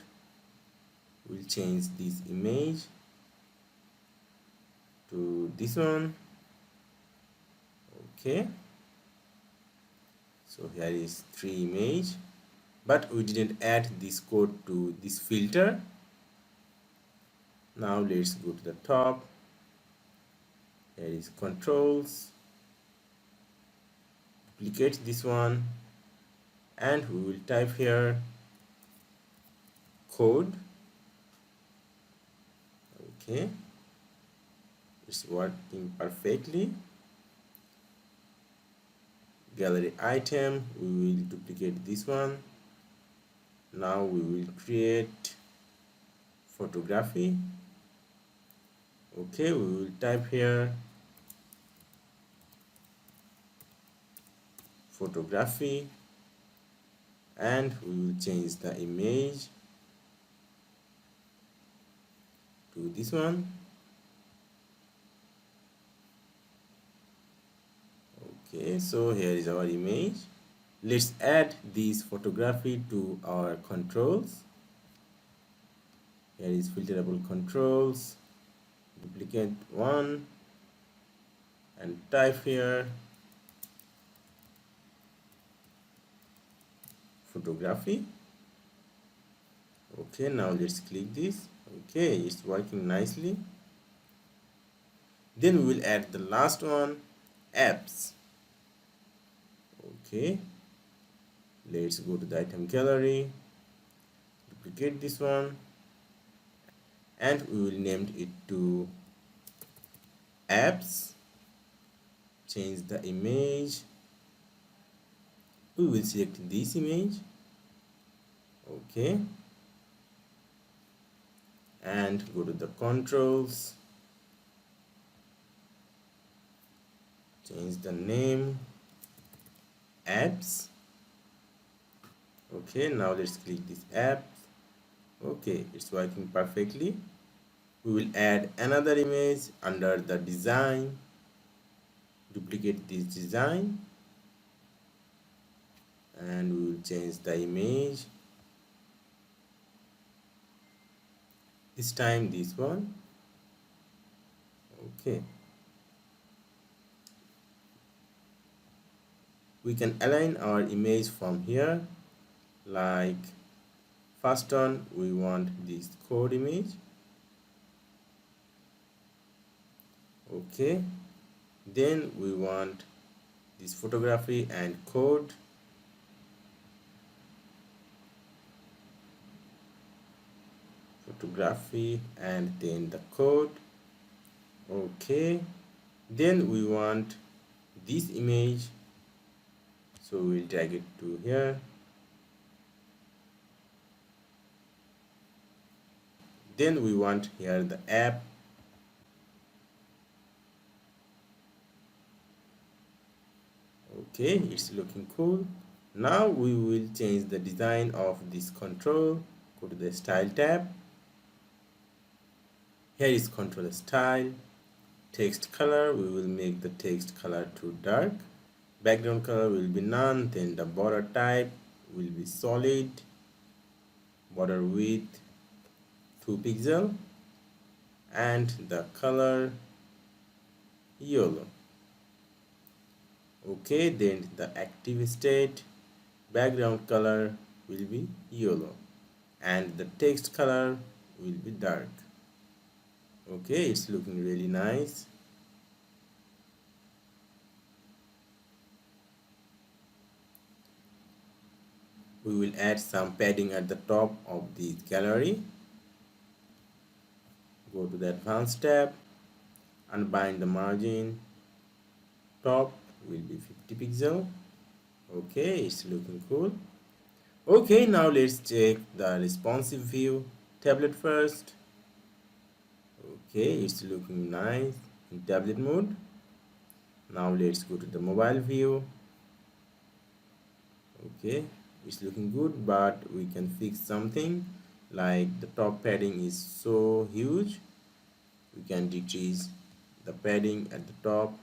We'll change this image to this one. Okay, so here is 3 image, but we didn't add this code to this filter. Now let's go to the top. There is controls, duplicate this one, and we will type here code. Okay, it's working perfectly. Gallery item, we will duplicate this one. Now we will create photography. Okay, we will type here photography, and we will change the image to this one. Okay, so here is our image. Let's add this photography to our controls. Here is filterable controls, duplicate one, and type here photography. Okay, now let's click this. Okay, it's working nicely. Then we will add the last one, apps. Okay, let's go to the item gallery, duplicate this one, and we will name it to apps. Change the image. We will select this image. Okay, and go to the controls, change the name apps. Okay, now let's click this app. Okay, it's working perfectly. We will add another image under the design, duplicate this design, and we will change the image, this time this one. Okay, we can align our image from here, like first one we want this code image. Okay, then we want this photography and code. Photography and then the code. Okay, then we want this image, so we'll drag it to here. Then we want here the app. Okay, it's looking cool. Now we will change the design of this control. Go to the style tab. Here is control style. Text color, we will make the text color too dark. Background color will be none. Then the border type will be solid. Border width 2 pixel, and the color yellow. Okay, then the active state background color will be yellow and the text color will be dark. Okay, it's looking really nice. We will add some padding at the top of the gallery. Go to the advanced tab, unbind the margin, top will be 50 pixel. Okay, it's looking cool. Okay, now let's check the responsive view. Tablet first. Okay, it's looking nice in tablet mode. Now let's go to the mobile view. Okay, it's looking good, but we can fix something, like the top padding is so huge. We can decrease the padding at the top,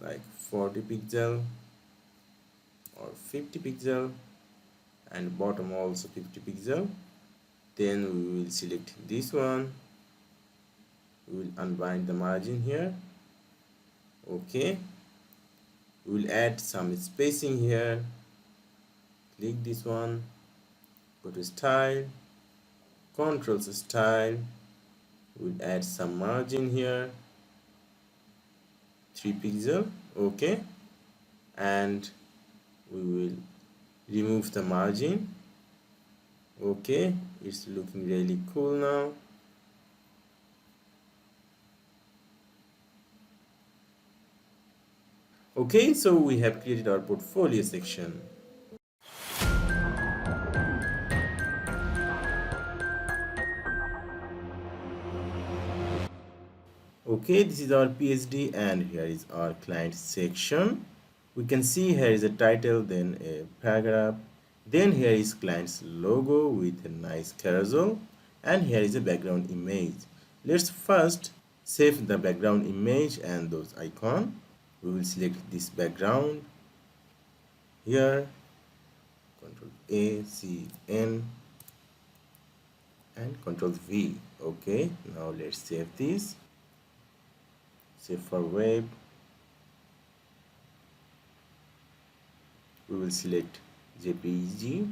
like 40 pixel or 50 pixel, and bottom also 50 pixel. Then we will select this one. We will unbind the margin here. Okay, we will add some spacing here. Click this one, go to style, controls style. We'll add some margin here, 3 pixel. Okay, and we will remove the margin. Okay, it's looking really cool now. Okay, so we have created our portfolio section. Okay, this is our PSD and here is our client section. We can see here is a title, then a paragraph, then here is client's logo with a nice carousel, and here is a background image. Let's first save the background image and those icons. We will select this background here, Ctrl A, C, N, and Ctrl V. Okay, now let's save this. Save for web. We will select JPG.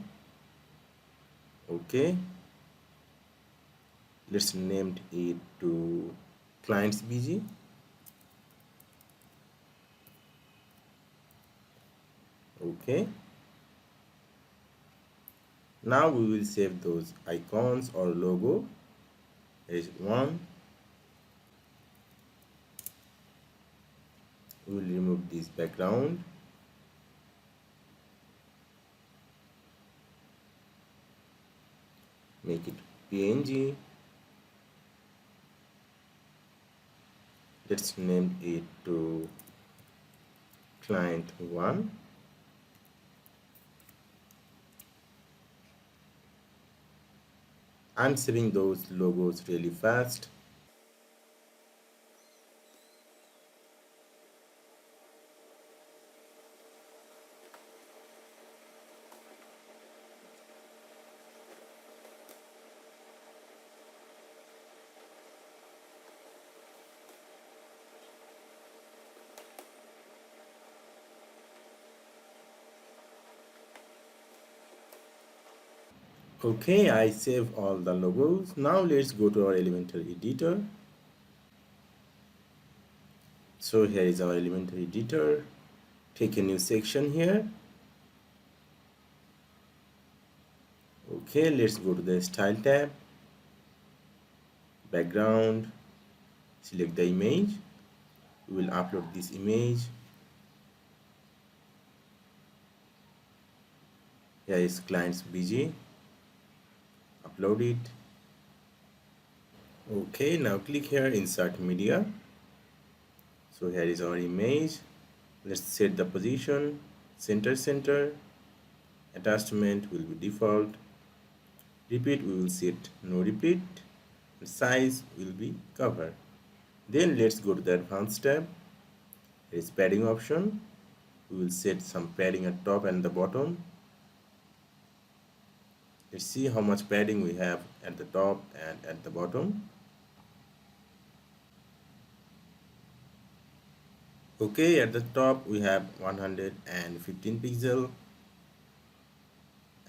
Okay, let's name it to clients BG. Okay, now we will save those icons or logo. There is one. We will remove this background. Make it PNG. Let's name it to client 1. I'm saving those logos really fast. Okay, I save all the logos. Now let's go to our Elementor editor. So here is our Elementor editor. Take a new section here. Okay, let's go to the style tab, background, select the image. We will upload this image. Here is client's BG. Upload it. Okay, now click here, insert media. So here is our image. Let's set the position, center. Attachment will be default. Repeat we will set no repeat. And size will be cover. Then let's go to the advanced tab. There is padding option. We will set some padding at top and the bottom. Let's see how much padding we have at the top and at the bottom. Okay, at the top we have 115 pixel,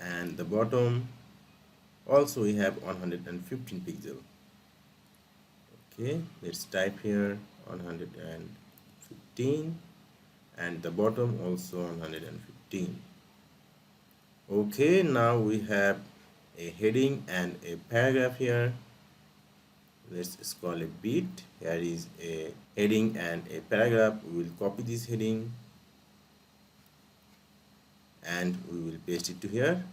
and the bottom also we have 115 pixel. Okay, let's type here 115, and the bottom also 115. Okay, now we have a heading and a paragraph here. Let's scroll a bit. Here is a heading and a paragraph. We will copy this heading and we will paste it to here.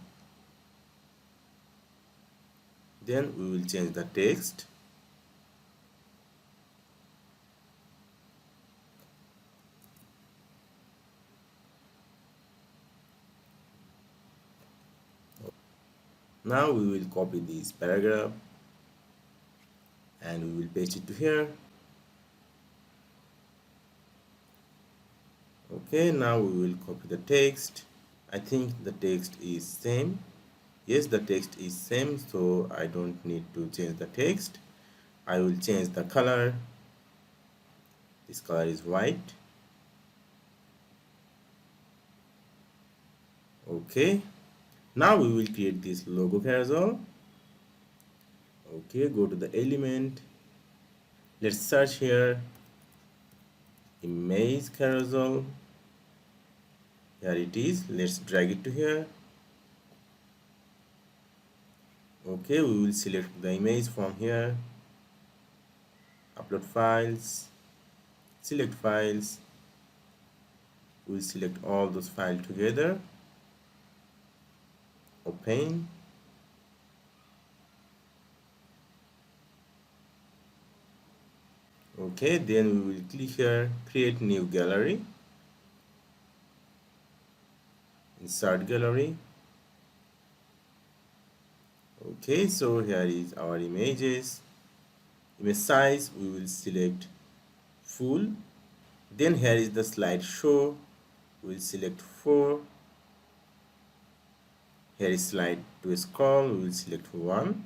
Then we will change the text. Now we will copy this paragraph and we will paste it to here. Okay, now we will copy the text. I think the text is same. Yes, the text is same, so I don't need to change the text. I will change the color. This color is white. Okay, now we will create this logo carousel. Okay, go to the element. Let's search here image carousel. Here it is. Let's drag it to here. Okay, we will select the image from here, upload files, select files. We will select all those files together, open. Okay, then we will click here, create new gallery, insert gallery. Okay, so here is our images. Image size, we will select full. Then here is the slideshow. We will select 4. Here is slide to scroll. We will select 1.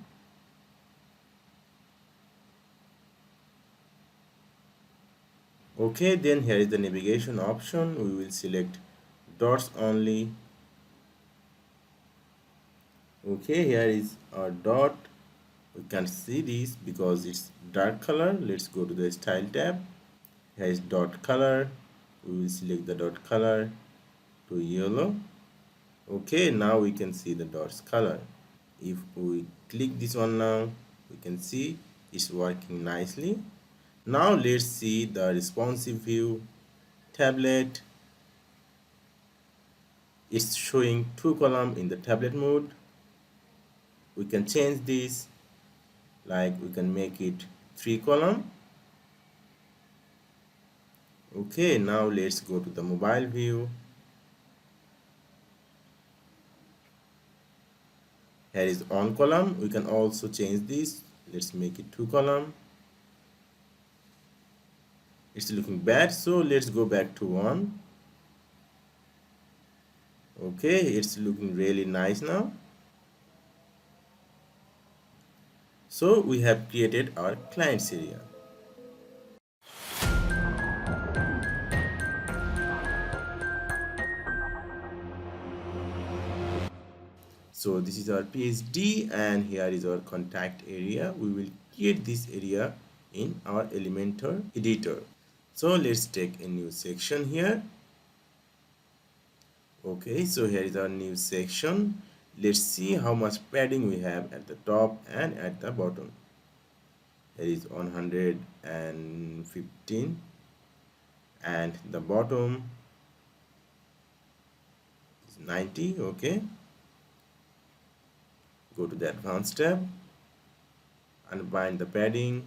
Okay, then here is the navigation option. We will select dots only. Okay, here is our dot. We can see this because it's dark color. Let's go to the style tab. Here is dot color. We will select the dot color to yellow. Okay, now we can see the dots color. If we click this one now, we can see it's working nicely. Now let's see the responsive view tablet. It's showing 2 columns in the tablet mode. We can change this, like we can make it 3 column. Okay, now let's go to the mobile view. Here is on column. We can also change this. Let's make it 2 column. It's looking bad, so let's go back to 1. Okay, it's looking really nice now. So we have created our clients area. So this is our PSD and here is our contact area. We will create this area in our Elementor editor. So let's take a new section here. Okay, so here is our new section. Let's see how much padding we have at the top and at the bottom. Here is 115 and the bottom is 90. Okay, go to the advanced tab, unbind the padding.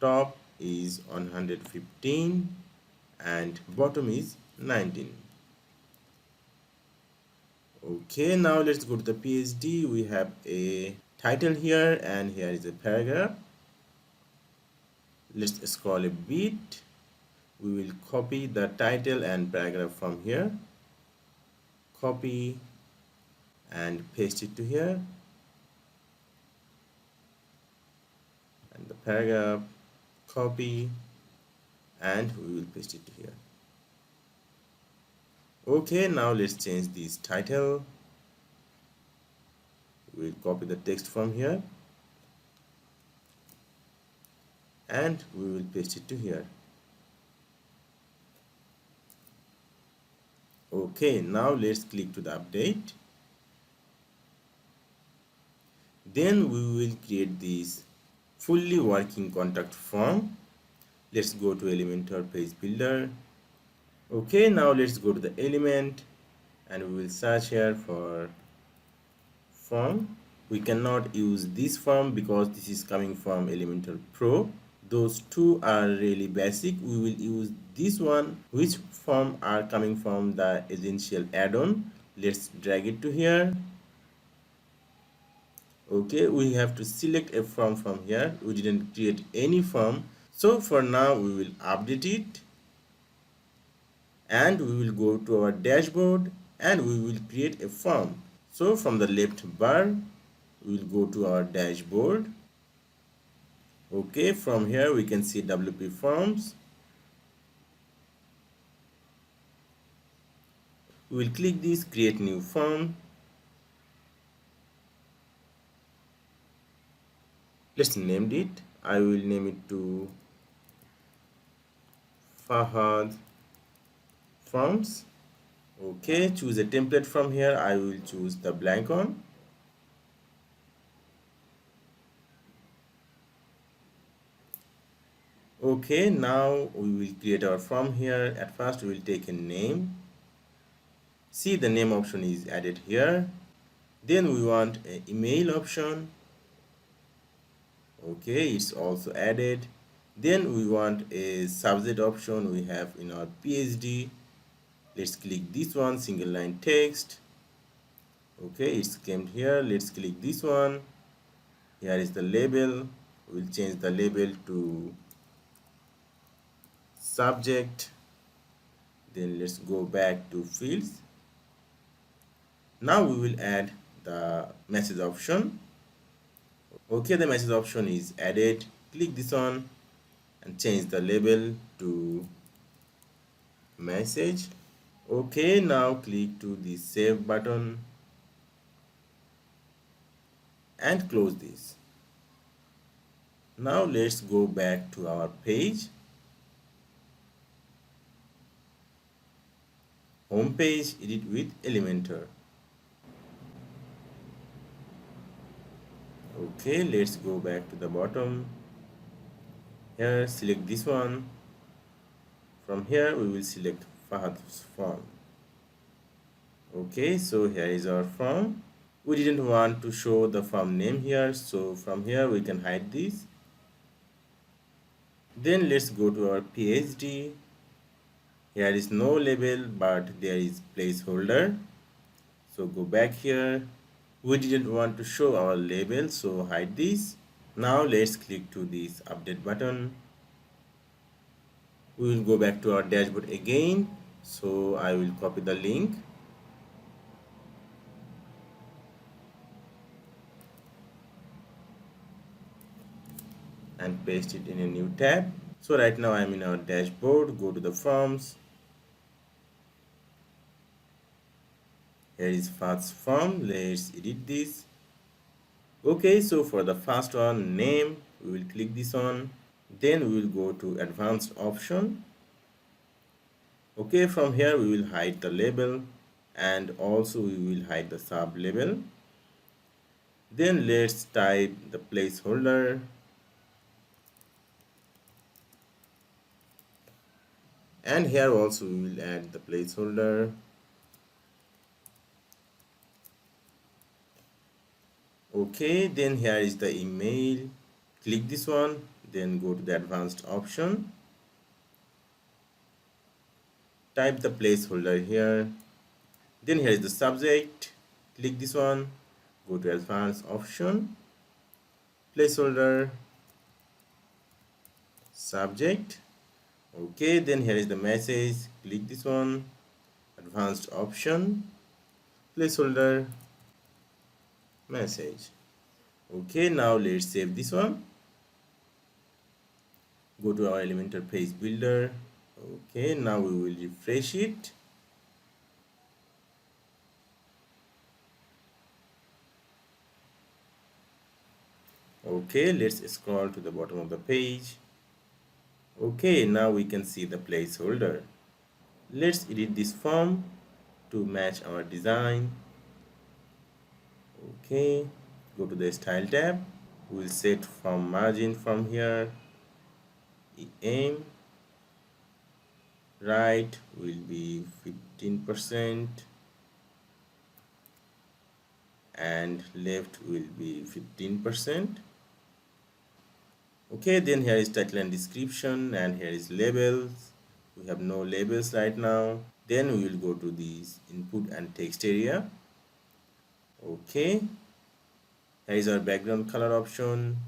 Top is 115 and bottom is 19. Okay, now let's go to the PSD. We have a title here and here is a paragraph. Let's scroll a bit. We will copy the title and paragraph from here, copy and paste it to here, and the paragraph, copy and we will paste it to here. Okay, now let's change this title. We'll copy the text from here and we will paste it to here. Okay, now let's click to the update. Then we will create this fully working contact form. Let's go to Elementor page builder. Okay, now let's go to the element and we will search here for form. We cannot use this form because this is coming from Elementor Pro. Those two are really basic. We will use this one, which form are coming from the essential add-on. Let's drag it to here. Okay, we have to select a form from here. We didn't create any form, so for now we will update it and we will go to our dashboard and we will create a form. So from the left bar we will go to our dashboard. Okay, from here we can see wpforms. We will click this create new form. Let's name it. I will name it to Fahad Forms. Okay, choose a template from here. I will choose the blank one. Okay, now we will create our form here. At first we will take a name. See, the name option is added here. Then we want an email option. Okay, it's also added. Then we want a subject option we have in our PSD. Let's click this one, single line text. Okay, it's came here. Let's click this one. Here is the label. We'll change the label to subject. Then let's go back to fields. Now we will add the message option. Okay, the message option is added. Click this on and change the label to message. Okay, now click to the save button and close this. Now let's go back to our page. Home page, edit with Elementor. Okay, let's go back to the bottom. Here, select this one. From here, we will select Fahad's form. Okay, so here is our form. We didn't want to show the form name here, so from here we can hide this. Then let's go to our PSD. Here is no label, but there is placeholder. So go back here. We didn't want to show our label, so hide this. Now let's click to this update button. We will go back to our dashboard again. So I will copy the link and paste it in a new tab. So right now I'm in our dashboard. Go to the forms. Here is first form. Let's edit this. Okay, so for the first one, name, we will click this on. Then we will go to advanced option. Okay, from here we will hide the label and also we will hide the sub label. Then let's type the placeholder and here also we will add the placeholder. Okay, then here is the email. Click this one, then go to the advanced option. Type the placeholder here. Then here is the subject. Click this one, go to advanced option, placeholder, subject. Okay, then here is the message. Click this one, advanced option, placeholder, message. Okay, now let's save this one. Go to our Elementor page builder. Okay, now we will refresh it. Okay, let's scroll to the bottom of the page. Okay, now we can see the placeholder. Let's edit this form to match our design. Okay, go to the style tab. We'll set form margin from here. Aim right will be 15% and left will be 15%. Okay, then here is title and description and here is labels. We have no labels right now. Then we will go to this input and text area. Okay, here is our background color option.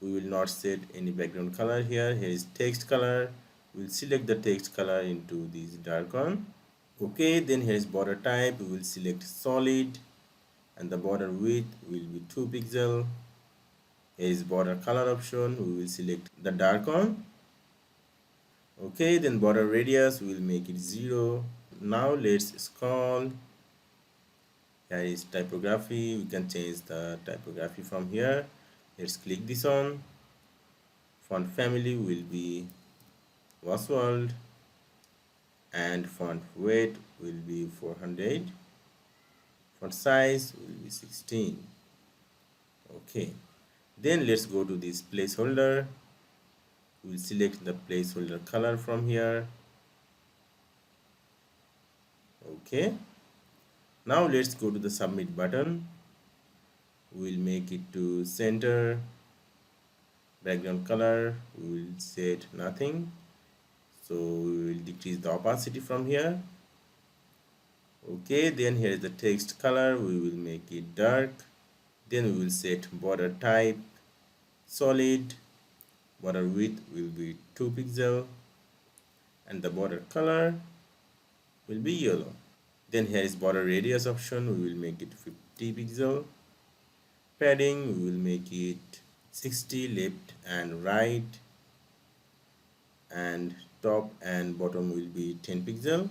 We will not set any background color here. Here is text color. We'll select the text color into this dark one. Okay, then here is border type. We will select solid and the border width will be 2 pixel. Here is border color option. We will select the dark one. Okay, then border radius we will make it 0. Now let's scroll. Here is typography. We can change the typography from here. Let's click this on. Font family will be Oswald and font weight will be 400. Font size will be 16. Okay, then let's go to this placeholder. We'll select the placeholder color from here. Okay, now let's go to the submit button. We'll make it to center. Background color we will set nothing, so we will decrease the opacity from here. Okay, then here is the text color. We will make it dark. Then we will set border type solid. Border width will be 2 pixel and the border color will be yellow. Then here is border radius option. We will make it 50 pixel. Padding we will make it 60 left and right, and top and bottom will be 10 pixel.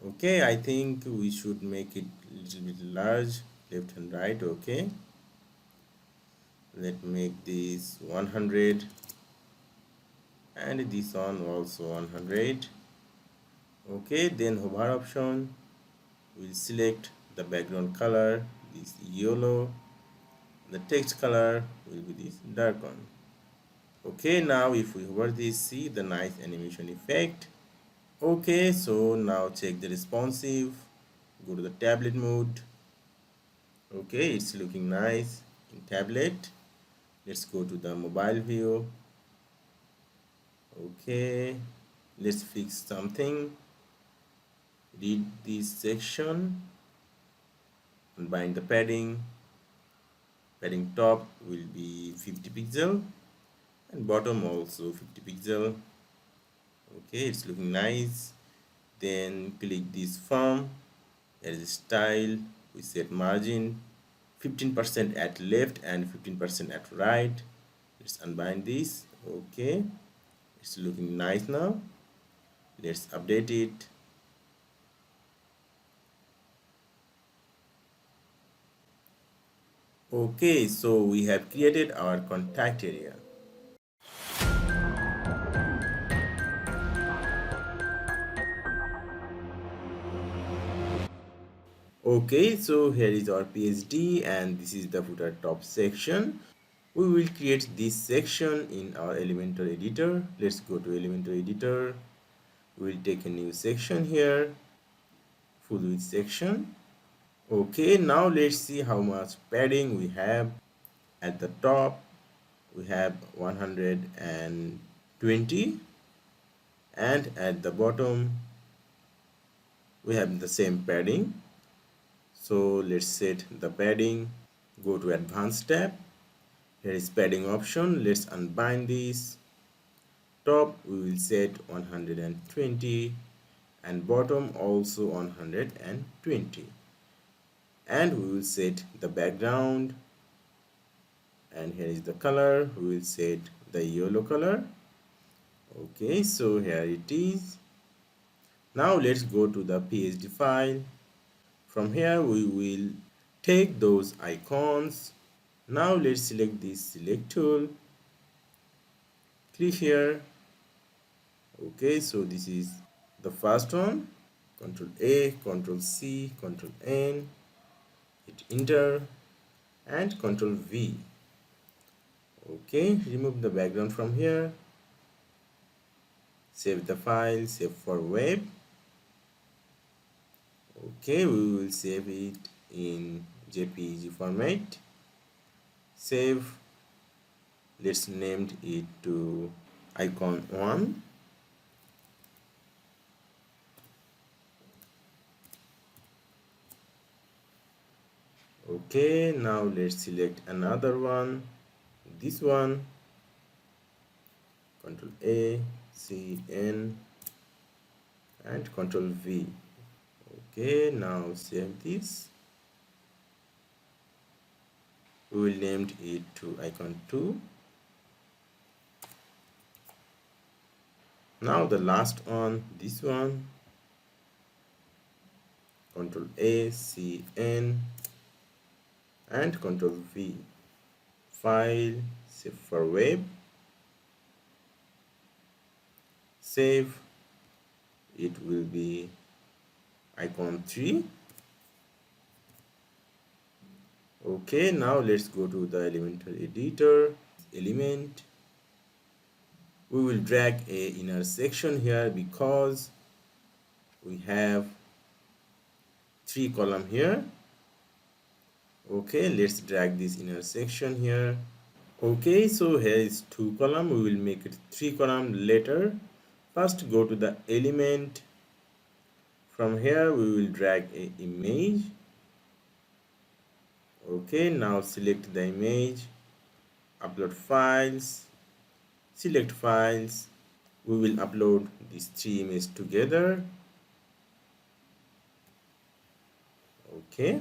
Okay, I think we should make it a little bit large, left and right. Okay, let's make this 100 and this one also 100. Okay, then hover option, we'll select the background color, this yellow, the text color will be this dark one. Okay, now if we hover this, see the nice animation effect. Okay, so now check the responsive. Go to the tablet mode. Okay, it's looking nice in tablet. Let's go to the mobile view. Okay, let's fix something. Read this section and bind the padding. Padding top will be 50 pixel and bottom also 50 pixel. Okay, it's looking nice. Then click this form. There is style. We set margin 15% at left and 15% at right. Let's unbind this. Okay, it's looking nice now. Let's update it. Okay, so we have created our contact area. Okay, so here is our PSD and this is the footer top section. We will create this section in our Elementor editor. Let's go to Elementor editor. We will take a new section here, full width section. Okay, now let's see how much padding we have. At the top we have 120 and at the bottom we have the same padding. So let's set the padding. Go to advanced tab. Here is padding option. Let's unbind this. Top we will set 120 and bottom also 120, and we will set the background, and here is the color. We will set the yellow color. Okay, so here it is. Now let's go to the PSD file. From here we will take those icons. Now let's select this select tool, click here. Okay, so this is the first one. Control A, Control C, Control N, hit enter and Control V. Okay, remove the background from here. Save the file, save for web. Okay, we will save it in JPEG format. Save. Let's name it to icon 1. Okay, now let's select another one, this one. Control A, C, N and Control V. Okay, now save this. We will name it to icon 2. Now the last one, this one. Control A, C, N and Control V. File, save for web. Save. It will be icon 3. Okay, now let's go to the Elementor editor. Element. We will drag a inner section here because we have 3 column here. Okay, let's drag this inner section here. Okay, so here is 2 column. We will make it 3 column later. First go to the element. From here we will drag a image. Okay, now select the image, upload files, select files. We will upload these 3 images together. Okay,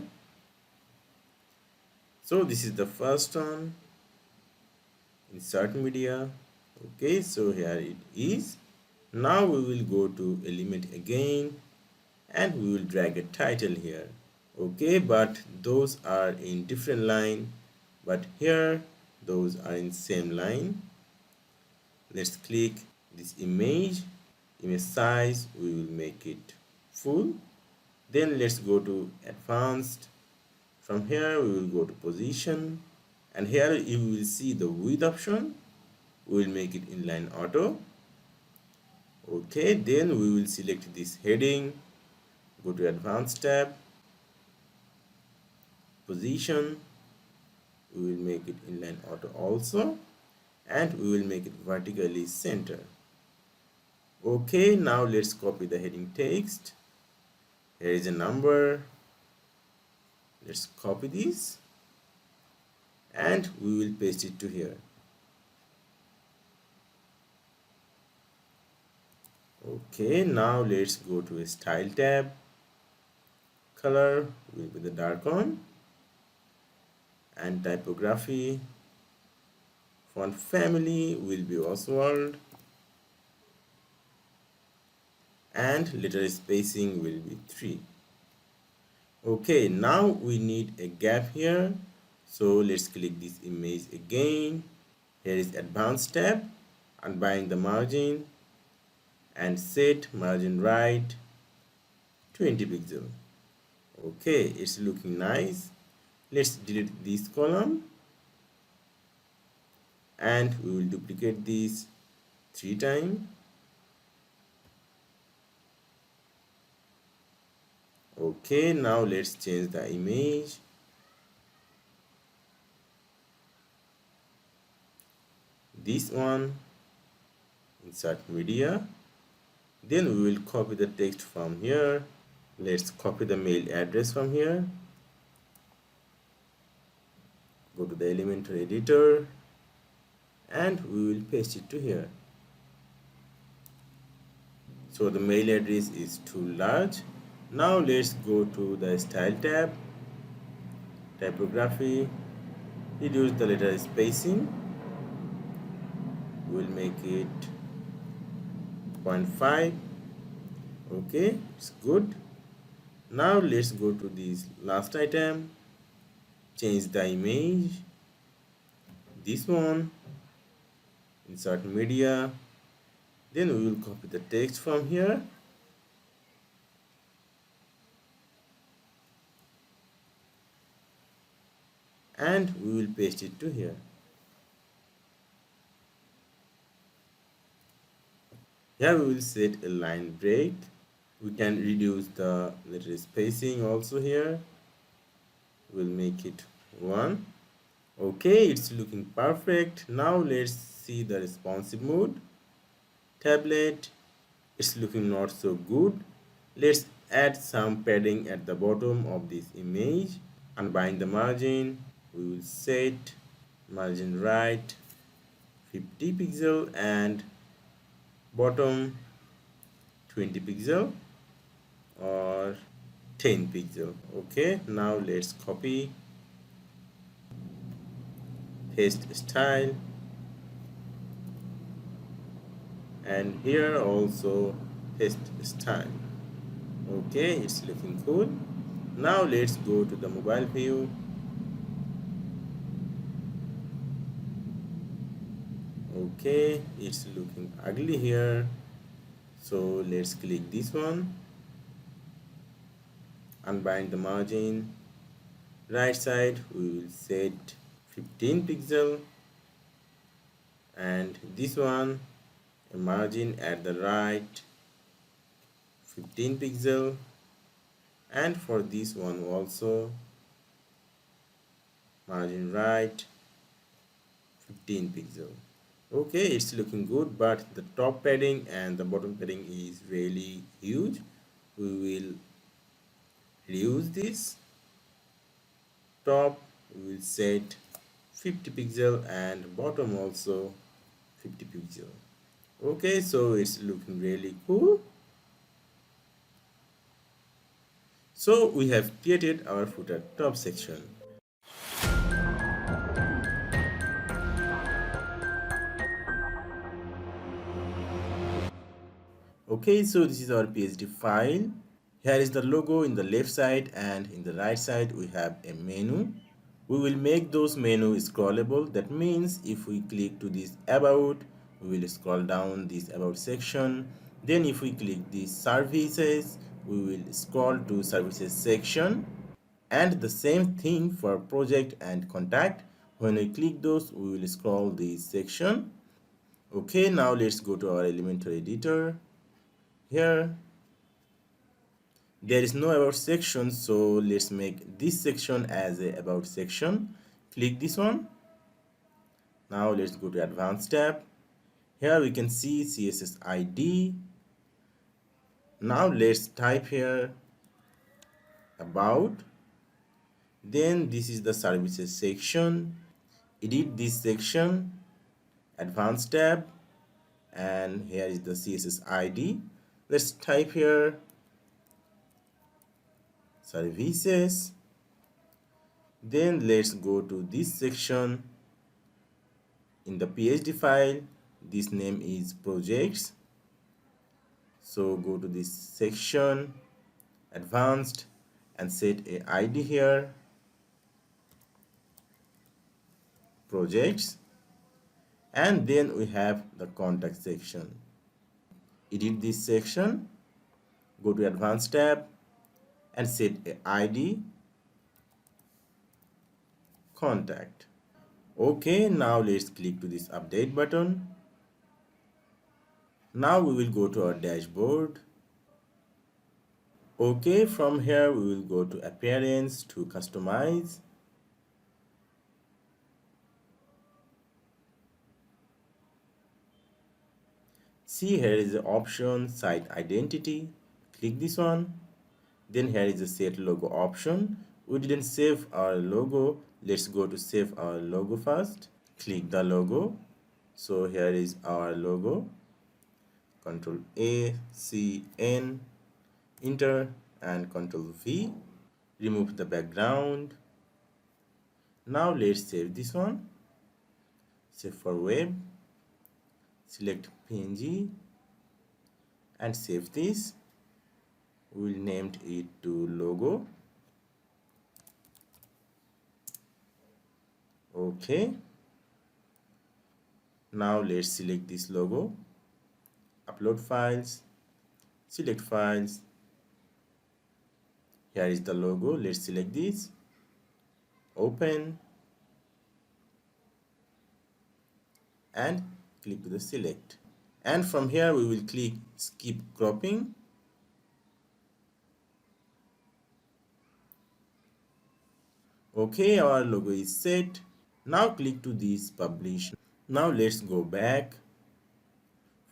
so this is the first one, insert media. Okay, so here it is. Now we will go to element again and we will drag a title here. Okay, but those are in different line, but here those are in same line. Let's click this image size. We will make it full. Then let's go to advanced. From here we will go to position, and here you will see the width option. We will make it inline auto. Okay, then we will select this heading, go to advanced tab, position. We will make it inline auto also, and we will make it vertically center. Okay, now let's copy the heading text. Here is a number. Let's copy this and we will paste it to here. Okay, now let's go to a style tab. Color will be the dark on, and typography, font family will be Oswald, and letter spacing will be 3. Okay, now we need a gap here, so let's click this image again. Here is advanced tab, unbind the margin and set margin right 20 pixel. Okay, it's looking nice. Let's delete this column and we will duplicate this 3 times. Okay, now let's change the image. This one, insert media. Then we will copy the text from here. Let's copy the mail address from here. Go to the Elementor editor and we will paste it to here. So the mail address is too large. Now let's go to the style tab, typography, reduce the letter spacing. We'll make it 0.5. Okay, it's good. Now let's go to this last item, change the image, this one, insert media, then we will copy the text from here and we will paste it to here. Here we will set a line break. We can reduce the letter spacing also here. We'll make it 1. Okay, it's looking perfect. Now let's see the responsive mode. Tablet, it's looking not so good. Let's add some padding at the bottom of this image. Unbind the margin. We will set margin right 50 pixel and bottom 20 pixel or 10 pixel. Okay, now let's copy, paste style, and here also paste style. Okay, it's looking cool. Now let's go to the mobile view. Okay, it's looking ugly here, so let's click this one, unbind the margin, right side we will set 15 pixel, and this one a margin at the right 15 pixel, and for this one also margin right 15 pixel. Okay, it's looking good, but the top padding and the bottom padding is really huge. We will reduce this. Top we will set 50 pixel and bottom also 50 pixel. Okay, so it's looking really cool. So we have created our footer top section. Okay, so this is our PSD file. Here is the logo in the left side, and in the right side we have a menu. We will make those menus scrollable. That means if we click to this about, we will scroll down this about section. Then if we click this services, we will scroll to services section. And the same thing for project and contact. When we click those, we will scroll this section. Okay, now let's go to our Elementor editor. Here there is no about section, so let's make this section as a about section. Click this one. Now let's go to advanced tab. Here we can see CSS ID. Now let's type here about. Then this is the services section. Edit this section, advanced tab, and here is the CSS ID. Let's type here services. Then let's go to this section. In the PSD file, this name is projects. So go to this section, advanced, and set a ID here, projects, and then we have the contact section. Edit this section, go to advanced tab, and set a ID, contact. Okay, now let's click to this update button. Now we will go to our dashboard. Okay, from here we will go to appearance to customize. See, here is the option site identity. Click this one. Then here is the set logo option. We didn't save our logo. Let's go to save our logo first. Click the logo. So here is our logo. Control A, C, N, enter, and Control V. Remove the background. Now let's save this one. Save for web. Select PNG and save this. We'll name it to logo. Okay. Now let's select this logo. Upload files. Select files. Here is the logo. Let's select this. Open. And click to the select. And from here we will click skip cropping. Okay, our logo is set. Now click to this publish. Now let's go back.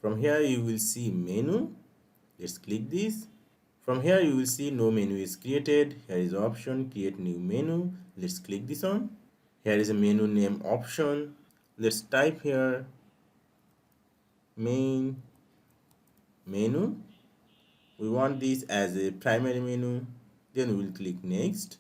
From here you will see menu. Let's click this. From here you will see no menu is created. Here is option create new menu. Let's click this one. Here is a menu name option. Let's type here main menu. We want this as a primary menu. Then we will click next.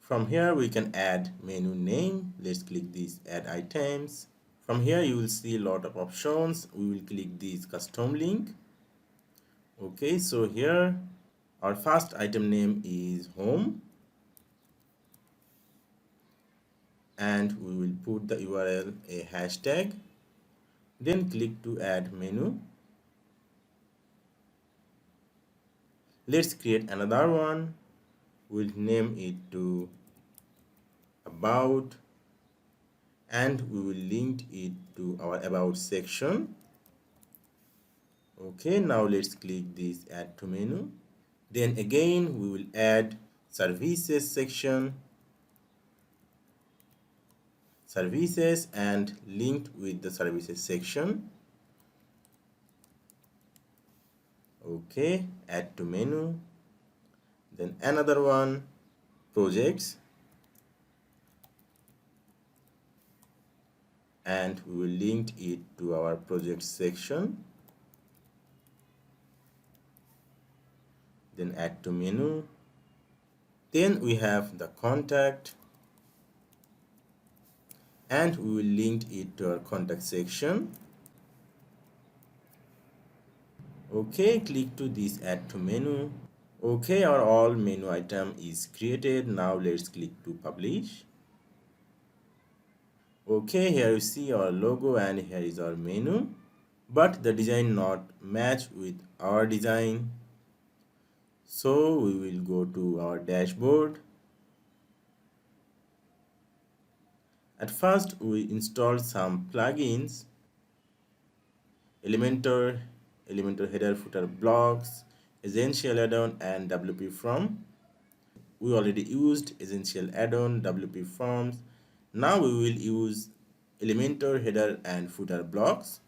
From here we can add menu name. Let's click this add items. From here you will see a lot of options. We will click this custom link. Okay, so here our first item name is home, and we will put the URL a hashtag. Then click to add menu. Let's create another one. We'll name it to about, and we will link it to our about section. Okay, now let's click this add to menu. Then again we will add services section, services, and linked with the services section. Okay, add to menu. Then another one, projects, and we will link it to our project section. Then add to menu. Then we have the contact, and we will link it to our contact section. Okay, click to this add to menu. Okay, our all menu item is created. Now let's click to publish. Okay, here you see our logo and here is our menu, but the design not match with our design. So we will go to our dashboard. At first we installed some plugins, Elementor header footer blocks, essential add-on, and wpform. We already used essential add-on, wpforms. Now we will use Elementor header and footer blocks.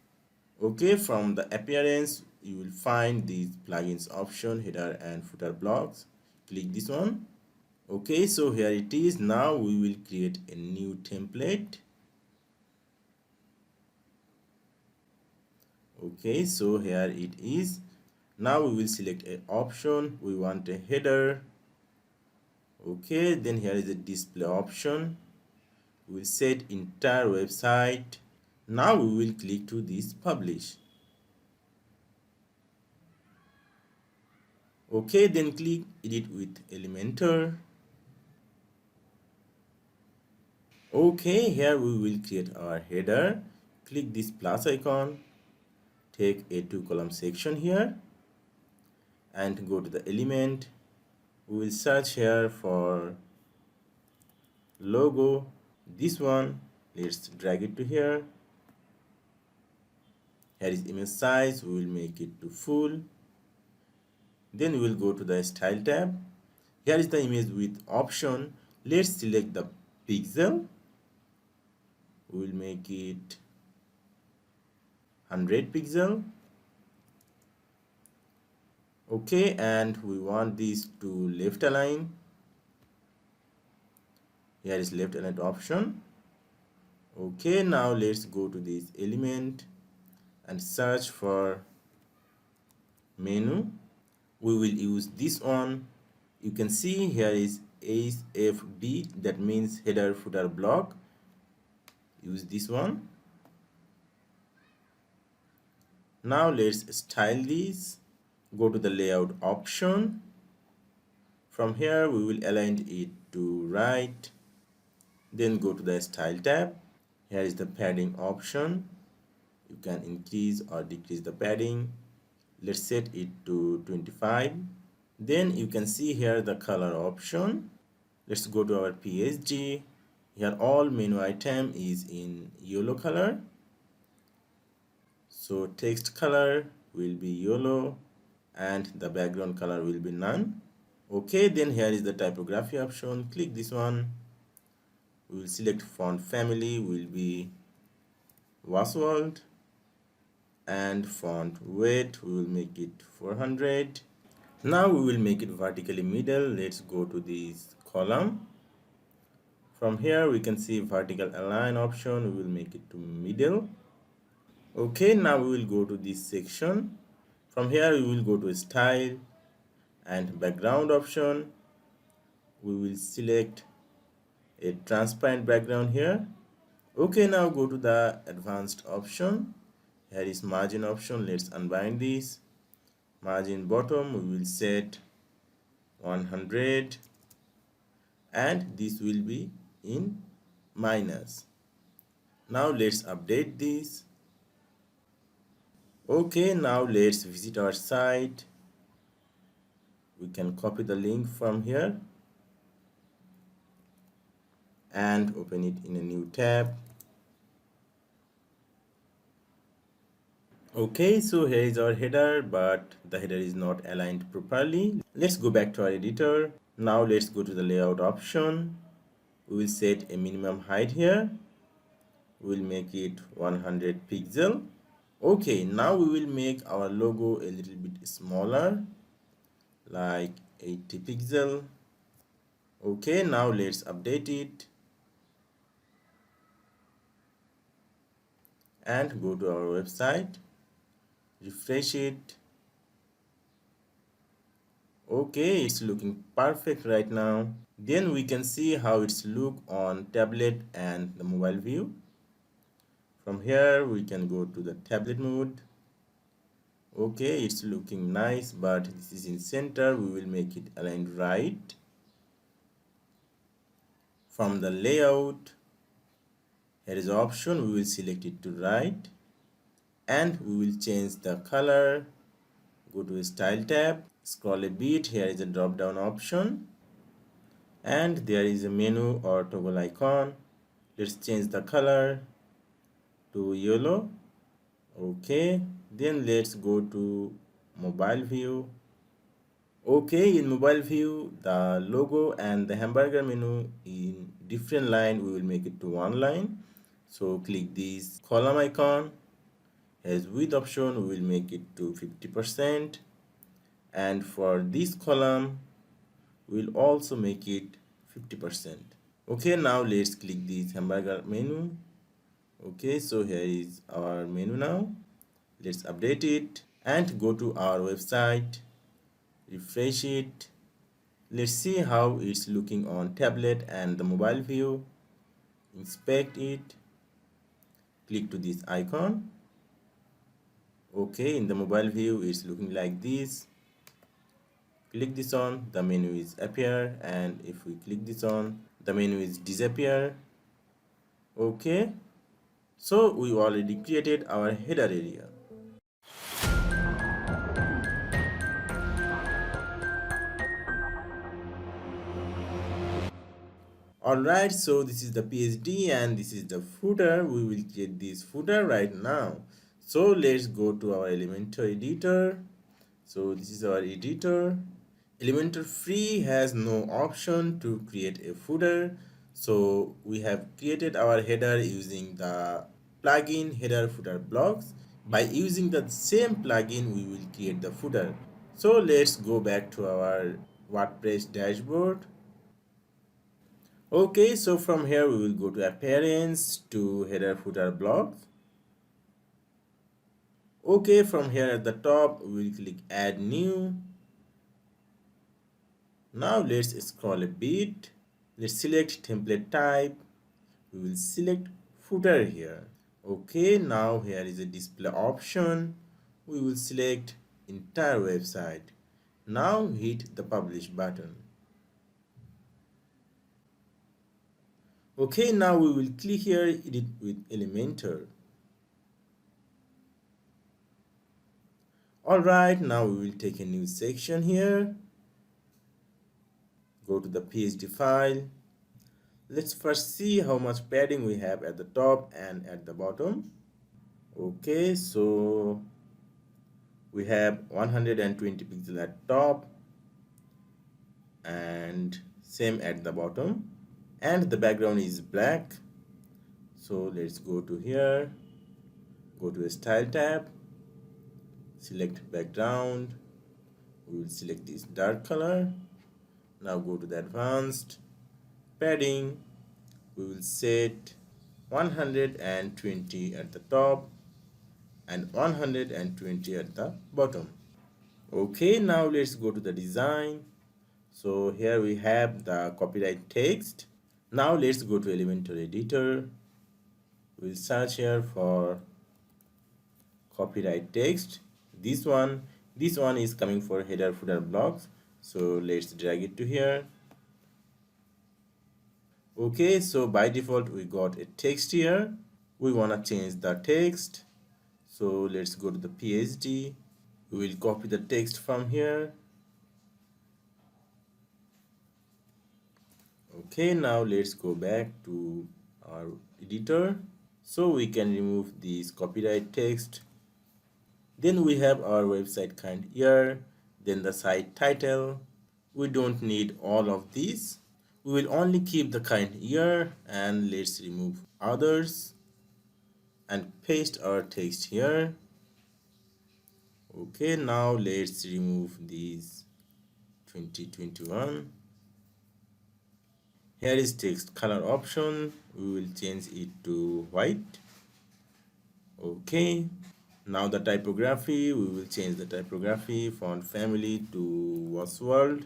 Okay, from the appearance you will find these plugins option, header and footer blocks. Click this one. Okay, so here it is. Now we will create a new template. Okay, so here it is. Now we will select an option. We want a header. Okay, then here is a display option. We will set entire website. Now we will click to this publish. Okay, then click edit with Elementor. Okay, here we will create our header. Click this plus icon, take a 2-column section here and go to the element. We will search here for logo, this one. Let's drag it to here. Here is image size. We will make it to full. Then we will go to the style tab. Here is the image width option. Let's select the pixel. We will make it 100 pixel. Okay, and we want this to left align. Here is left align option. Okay, now let's go to this element and search for menu. We will use this one. You can see here is HFB, that means header footer block. Use this one. Now let's style this. Go to the layout option. From here we will align it to right. Then go to the style tab. Here is the padding option. You can increase or decrease the padding. Let's set it to 25. Then you can see here the color option. Let's go to our PSG. Here all menu item is in yellow color. So text color will be yellow and the background color will be none. Okay, then here is the typography option. Click this one. We will select font family will be Wasworld, and font weight we will make it 400. Now we will make it vertically middle. Let's go to this column. From here we can see vertical align option. We will make it to middle. Okay, now we will go to this section. From here we will go to style and background option. We will select a transparent background here. Okay, now go to the advanced option. Here is margin option. Let's unbind this. Margin bottom we will set 100 and this will be in minus. Now let's update this. Okay, now let's visit our site. We can copy the link from here and open it in a new tab. Okay, so here is our header, but the header is not aligned properly. Let's go back to our editor. Now let's go to the layout option. We will set a minimum height here. We will make it 100 pixel. Okay, now we will make our logo a little bit smaller, like 80 pixel. Okay, now let's update it and go to our website. Refresh it. Okay, it's looking perfect right now. Then we can see how it's look on tablet and the mobile view. From here we can go to the tablet mode. Okay, it's looking nice, but this is in center. We will make it aligned right. From the layout, here is option. We will select it to right and we will change the color. Go to style tab, scroll a bit. Here is a drop down option and there is a menu or toggle icon. Let's change the color to yellow. Okay, then let's go to mobile view. Okay, in mobile view the logo and the hamburger menu in different line. We will make it to one line. So click this column icon. As width option, we will make it to 50%, and for this column we'll also make it 50%. Okay, now let's click this hamburger menu. Okay, so here is our menu now. Let's update it and go to our website, refresh it. Let's see how it's looking on tablet and the mobile view. Inspect it, click to this icon. Okay, in the mobile view it's looking like this. Click this on, the menu is appear, and if we click this on, the menu is disappear. Okay, so we already created our header area. Alright, so this is the PSD and this is the footer. We will create this footer right now. So let's go to our Elementor editor. So this is our editor. Elementor free has no option to create a footer. So we have created our header using the plugin header footer blocks. By using the same plugin, we will create the footer. So let's go back to our WordPress dashboard. Okay, so from here we will go to appearance to header footer blocks. Okay, from here at the top we will click add new. Now let's scroll a bit. Let's select template type. We will select footer here. Okay, now here is a display option. We will select entire website. Now hit the publish button. Okay, now we will click here edit with Elementor. Alright, now we will take a new section here. Go to the PSD file. Let's first see how much padding we have at the top and at the bottom. Okay, so we have 120 pixels at top and same at the bottom, and the background is black. So let's go to here, go to a style tab, select background. We will select this dark color. Now go to the advanced padding. We will set 120 at the top and 120 at the bottom. Okay, now let's go to the design. So here we have the copyright text. Now let's go to Elementor editor. We'll search here for copyright text. This one is coming for header footer blocks. So let's drag it to here. Okay, so by default we got a text here. We want to change the text. So let's go to the PSD. We will copy the text from here. Okay, now let's go back to our editor. So we can remove this copyright text. Then we have our website kind here, then the site title. We don't need all of these. We will only keep the kind here, and let's remove others and paste our text here. Okay, now let's remove these 2021. Here is text color option. We will change it to white. Okay, now the typography, we will change the typography font family to World,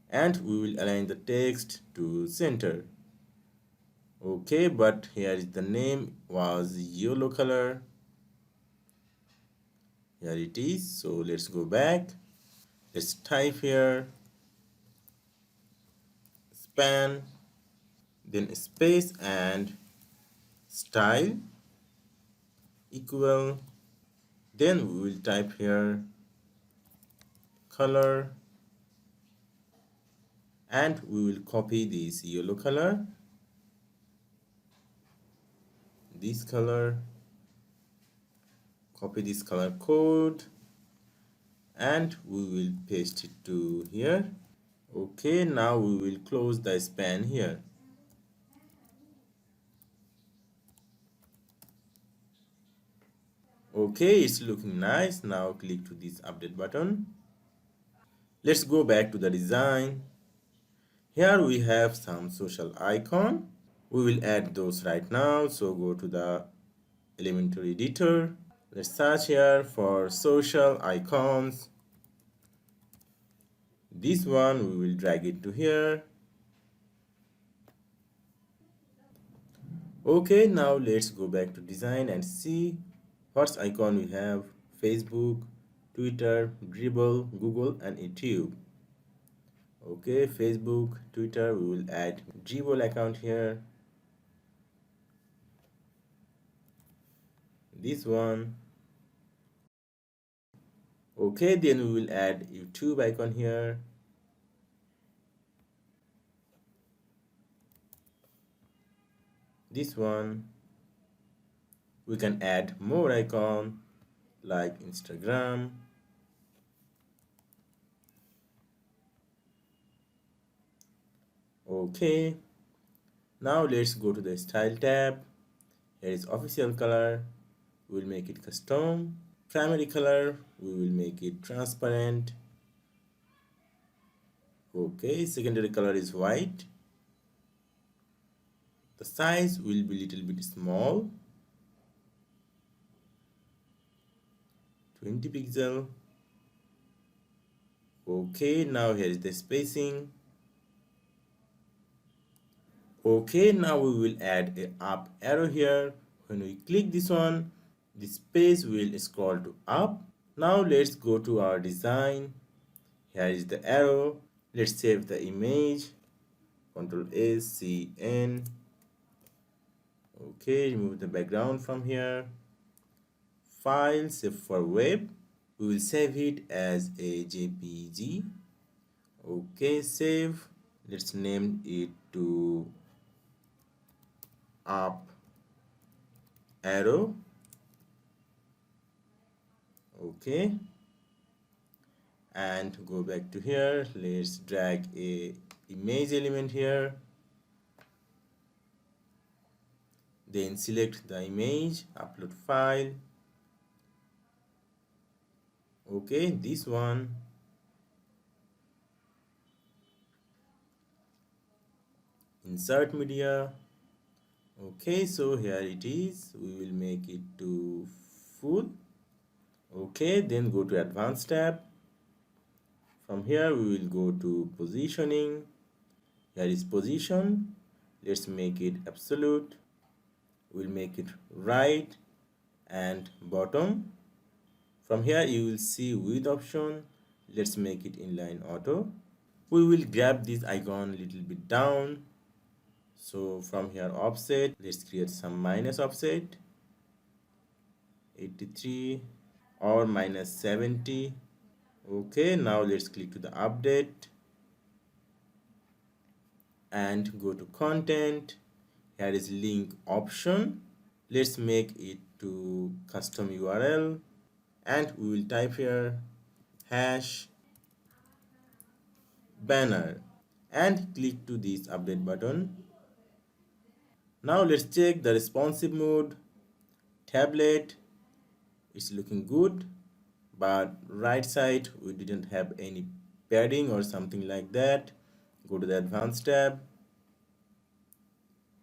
and we will align the text to center. Okay, but here is the name was yellow color. Here it is. So let's go back. Let's type here span, then space and style equal. Then we will type here color, and we will copy this yellow color, this color, copy this color code, and we will paste it to here. Okay, now we will close the span here. Okay, it's looking nice. Now click to this update button. Let's go back to the design. Here we have some social icon. We will add those right now. So go to the Elementor editor. Let's search here for social icons. This one we will drag it to here. Okay, now let's go back to design and see what icon we have. Facebook, Twitter, Dribble, Google and YouTube. Okay, Facebook, Twitter, we will add Dribble account here. This one. Okay, then we will add YouTube icon here. This one. We can add more icon like Instagram. Okay, now let's go to the style tab. Here is official color. We'll make it custom. Primary color, we will make it transparent. Okay, secondary color is white. The size will be little bit small, 20 pixel. Okay, now here is the spacing. Okay, now we will add a up arrow here. When we click this one, the space will scroll to up. Now let's go to our design. Here is the arrow. Let's save the image. Ctrl S, C, N. Okay, remove the background from here. File, save for web. We will save it as a JPG. Okay, save. Let's name it to up arrow. Okay, and go back to here. Let's drag a image element here, then select the image, upload file. Okay, this one. Insert media. Okay, so here it is. We will make it to full. Okay, then go to advanced tab. From here we will go to positioning. Here is position. Let's make it absolute. We'll make it right and bottom. From here you will see width option. Let's make it inline auto. We will grab this icon a little bit down. So from here offset, let's create some minus offset, 83 or minus 70. Okay, now let's click to the update and go to content. Here is link option. Let's make it to custom URL and we will type here hash banner and click to this update button. Now let's check the responsive mode. Tablet, it's looking good, but right side we didn't have any padding or something like that. Go to the advanced tab,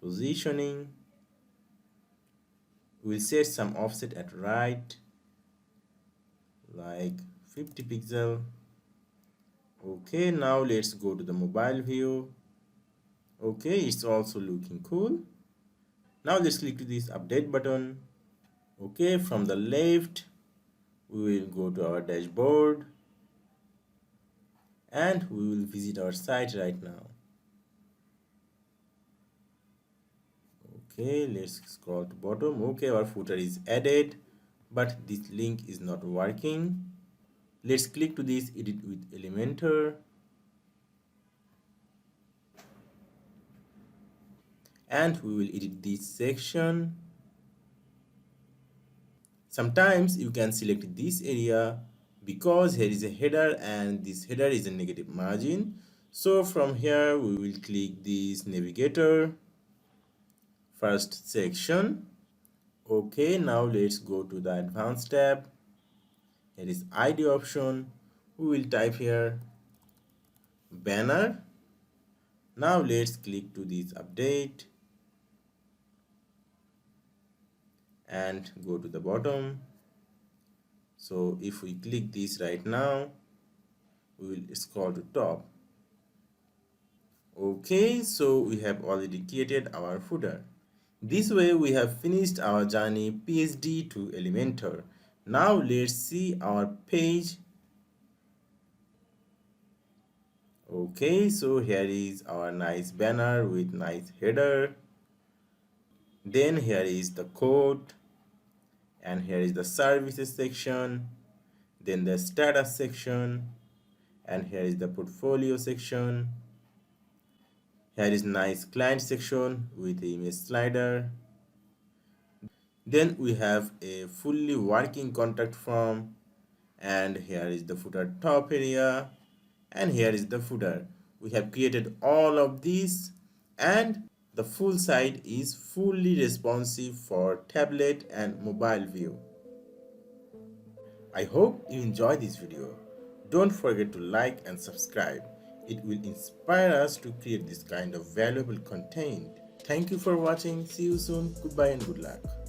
positioning. We'll set some offset at right, like 50 pixel. Okay, now let's go to the mobile view. Okay, it's also looking cool. Now let's click to this update button. Okay, from the left we will go to our dashboard and we will visit our site right now. Okay, let's scroll to bottom. Okay, our footer is added, but this link is not working. Let's click to this edit with Elementor and we will edit this section. Sometimes you can select this area because here is a header and this header is a negative margin. So from here we will click this navigator, first section. Okay, now let's go to the advanced tab. Here is ID option. We will type here banner. Now let's click to this update and go to the bottom. So if we click this right now, we will scroll to top. Okay, so we have already created our footer. This way we have finished our journey PSD to Elementor. Now let's see our page. Okay, so here is our nice banner with nice header. Then here is the code, and here is the services section, then the status section, and here is the portfolio section. Here is nice client section with the image slider. Then we have a fully working contact form, and here is the footer top area, and here is the footer. We have created all of these, and the full site is fully responsive for tablet and mobile view. I hope you enjoy this video. Don't forget to like and subscribe. It will inspire us to create this kind of valuable content. Thank you for watching. See you soon. Goodbye and good luck.